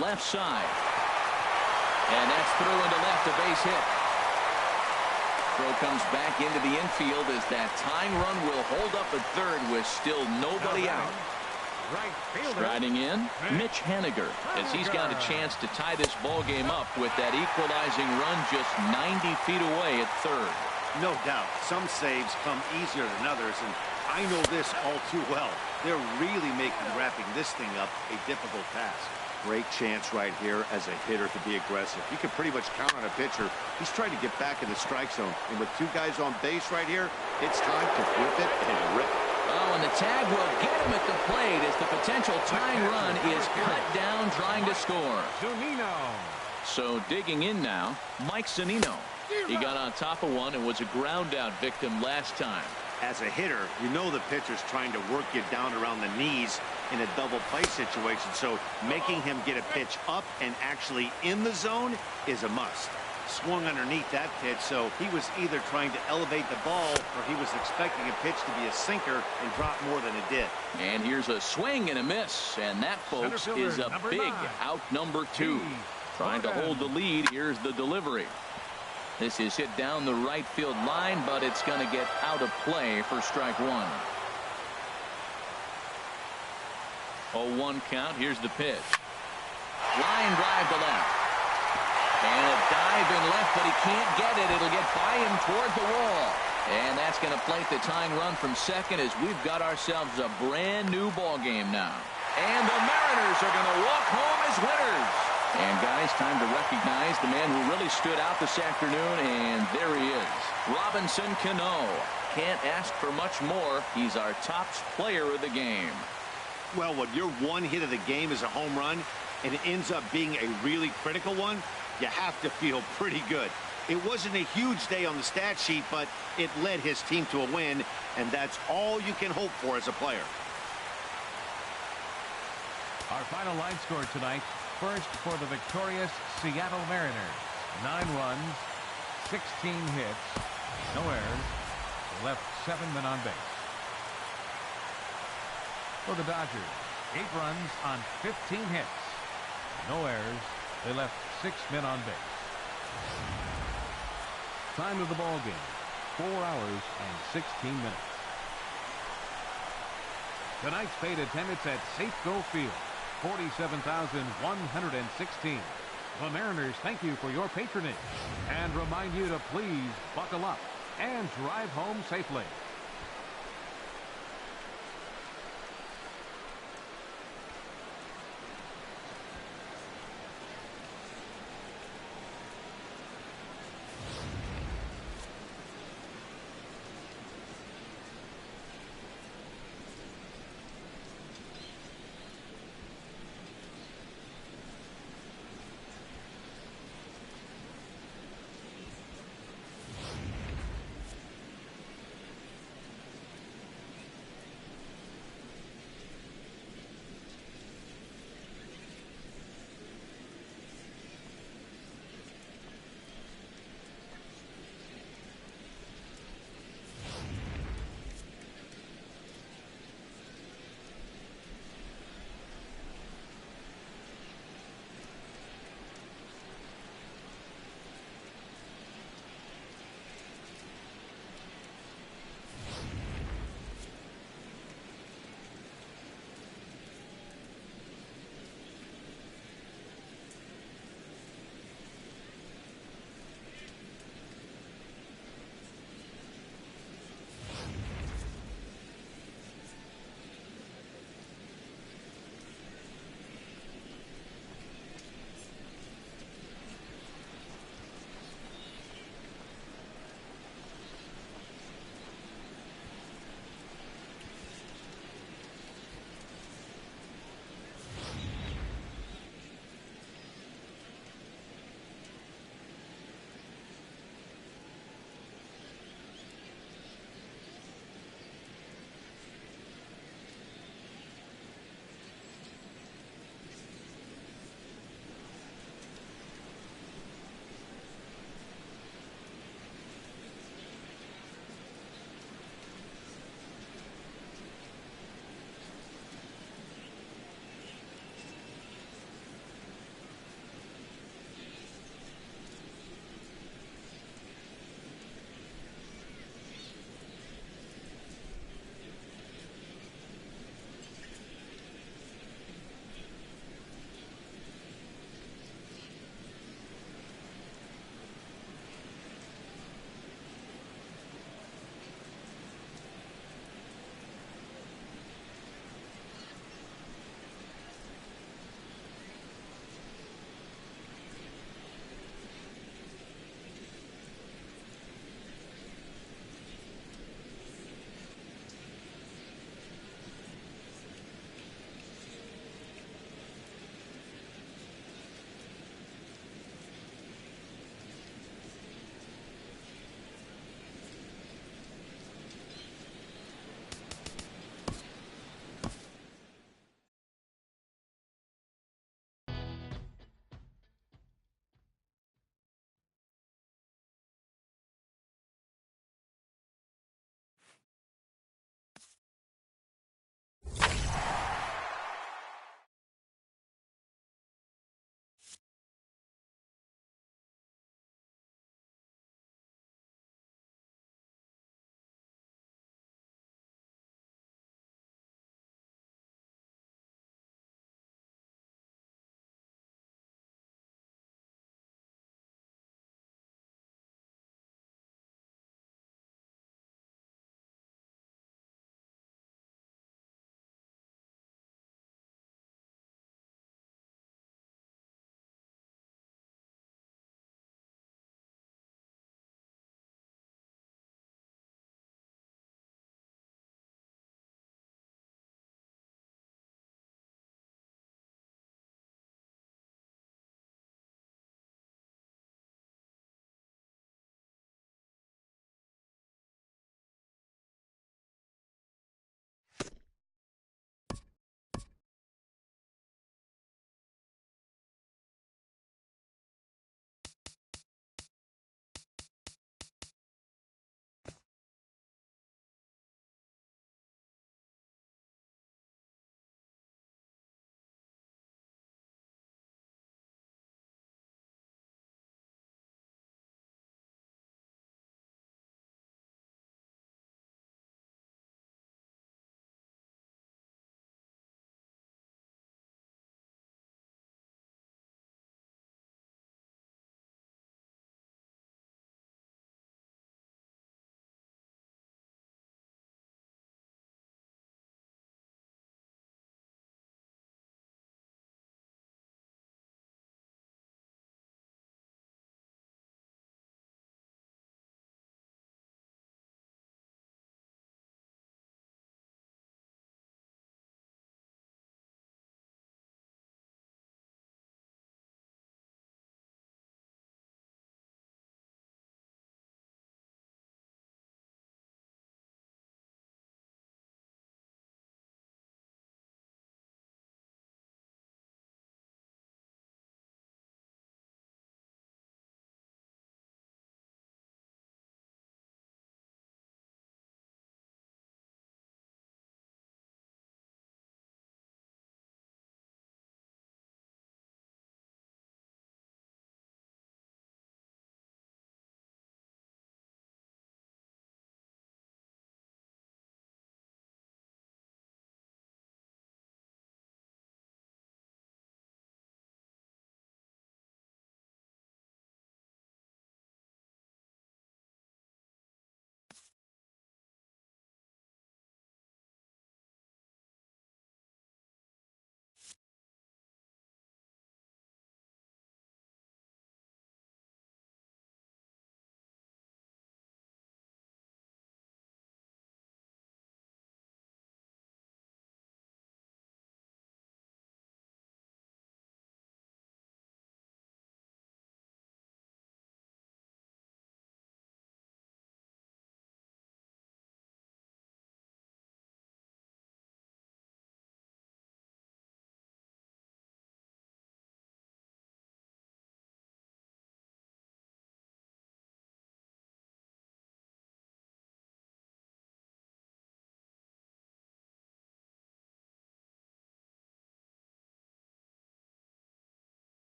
Left side. And that's through into left, a base hit. Throw comes back into the infield as that tying run will hold up at third with still nobody out. Striding in, Mitch Haniger, as he's got a chance to tie this ball game up with that equalizing run just 90 feet away at third. No doubt, some saves come easier than others, and I know this all too well. They're really making wrapping this thing up a difficult task. Great chance right here as a hitter to be aggressive. You can pretty much count on a pitcher. He's trying to get back in the strike zone. And with two guys on base right here, it's time to flip it and rip it. Oh, and the tag will get him at the plate as the potential tying run is cut down trying to score. Zunino. So digging in now, Mike Zunino. He got on top of one and was a ground out victim last time. As a hitter, you know the pitcher's trying to work you down around the knees in a double play situation, so making him get a pitch up and actually in the zone is a must. Swung underneath that pitch, so he was either trying to elevate the ball or he was expecting a pitch to be a sinker and drop more than it did. And here's a swing and a miss, and that, folks, is a big out number 2. Trying to hold the lead. Here's the delivery. This is hit down the right field line, but it's going to get out of play for strike one. 0-1 count. Here's the pitch. Line drive to left. And a dive in left, but he can't get it. It'll get by him toward the wall. And that's going to plate the tying run from second as we've got ourselves a brand new ball game now. And the Mariners are going to walk home as winners. And guys, time to recognize the man who really stood out this afternoon, and there he is, Robinson Cano. Can't ask for much more. He's our top player of the game. Well, when your one hit of the game is a home run and it ends up being a really critical one, you have to feel pretty good. It wasn't a huge day on the stat sheet, but it led his team to a win, and that's all you can hope for as a player. Our final line score tonight. First for the victorious Seattle Mariners. 9 runs, 16 hits, no errors. They left 7 men on base. For the Dodgers, 8 runs on 15 hits, no errors. They left 6 men on base. Time of the ball game, 4 hours and 16 minutes. Tonight's paid attendance at Safeco Field, 47,116. The Mariners thank you for your patronage and remind you to please buckle up and drive home safely.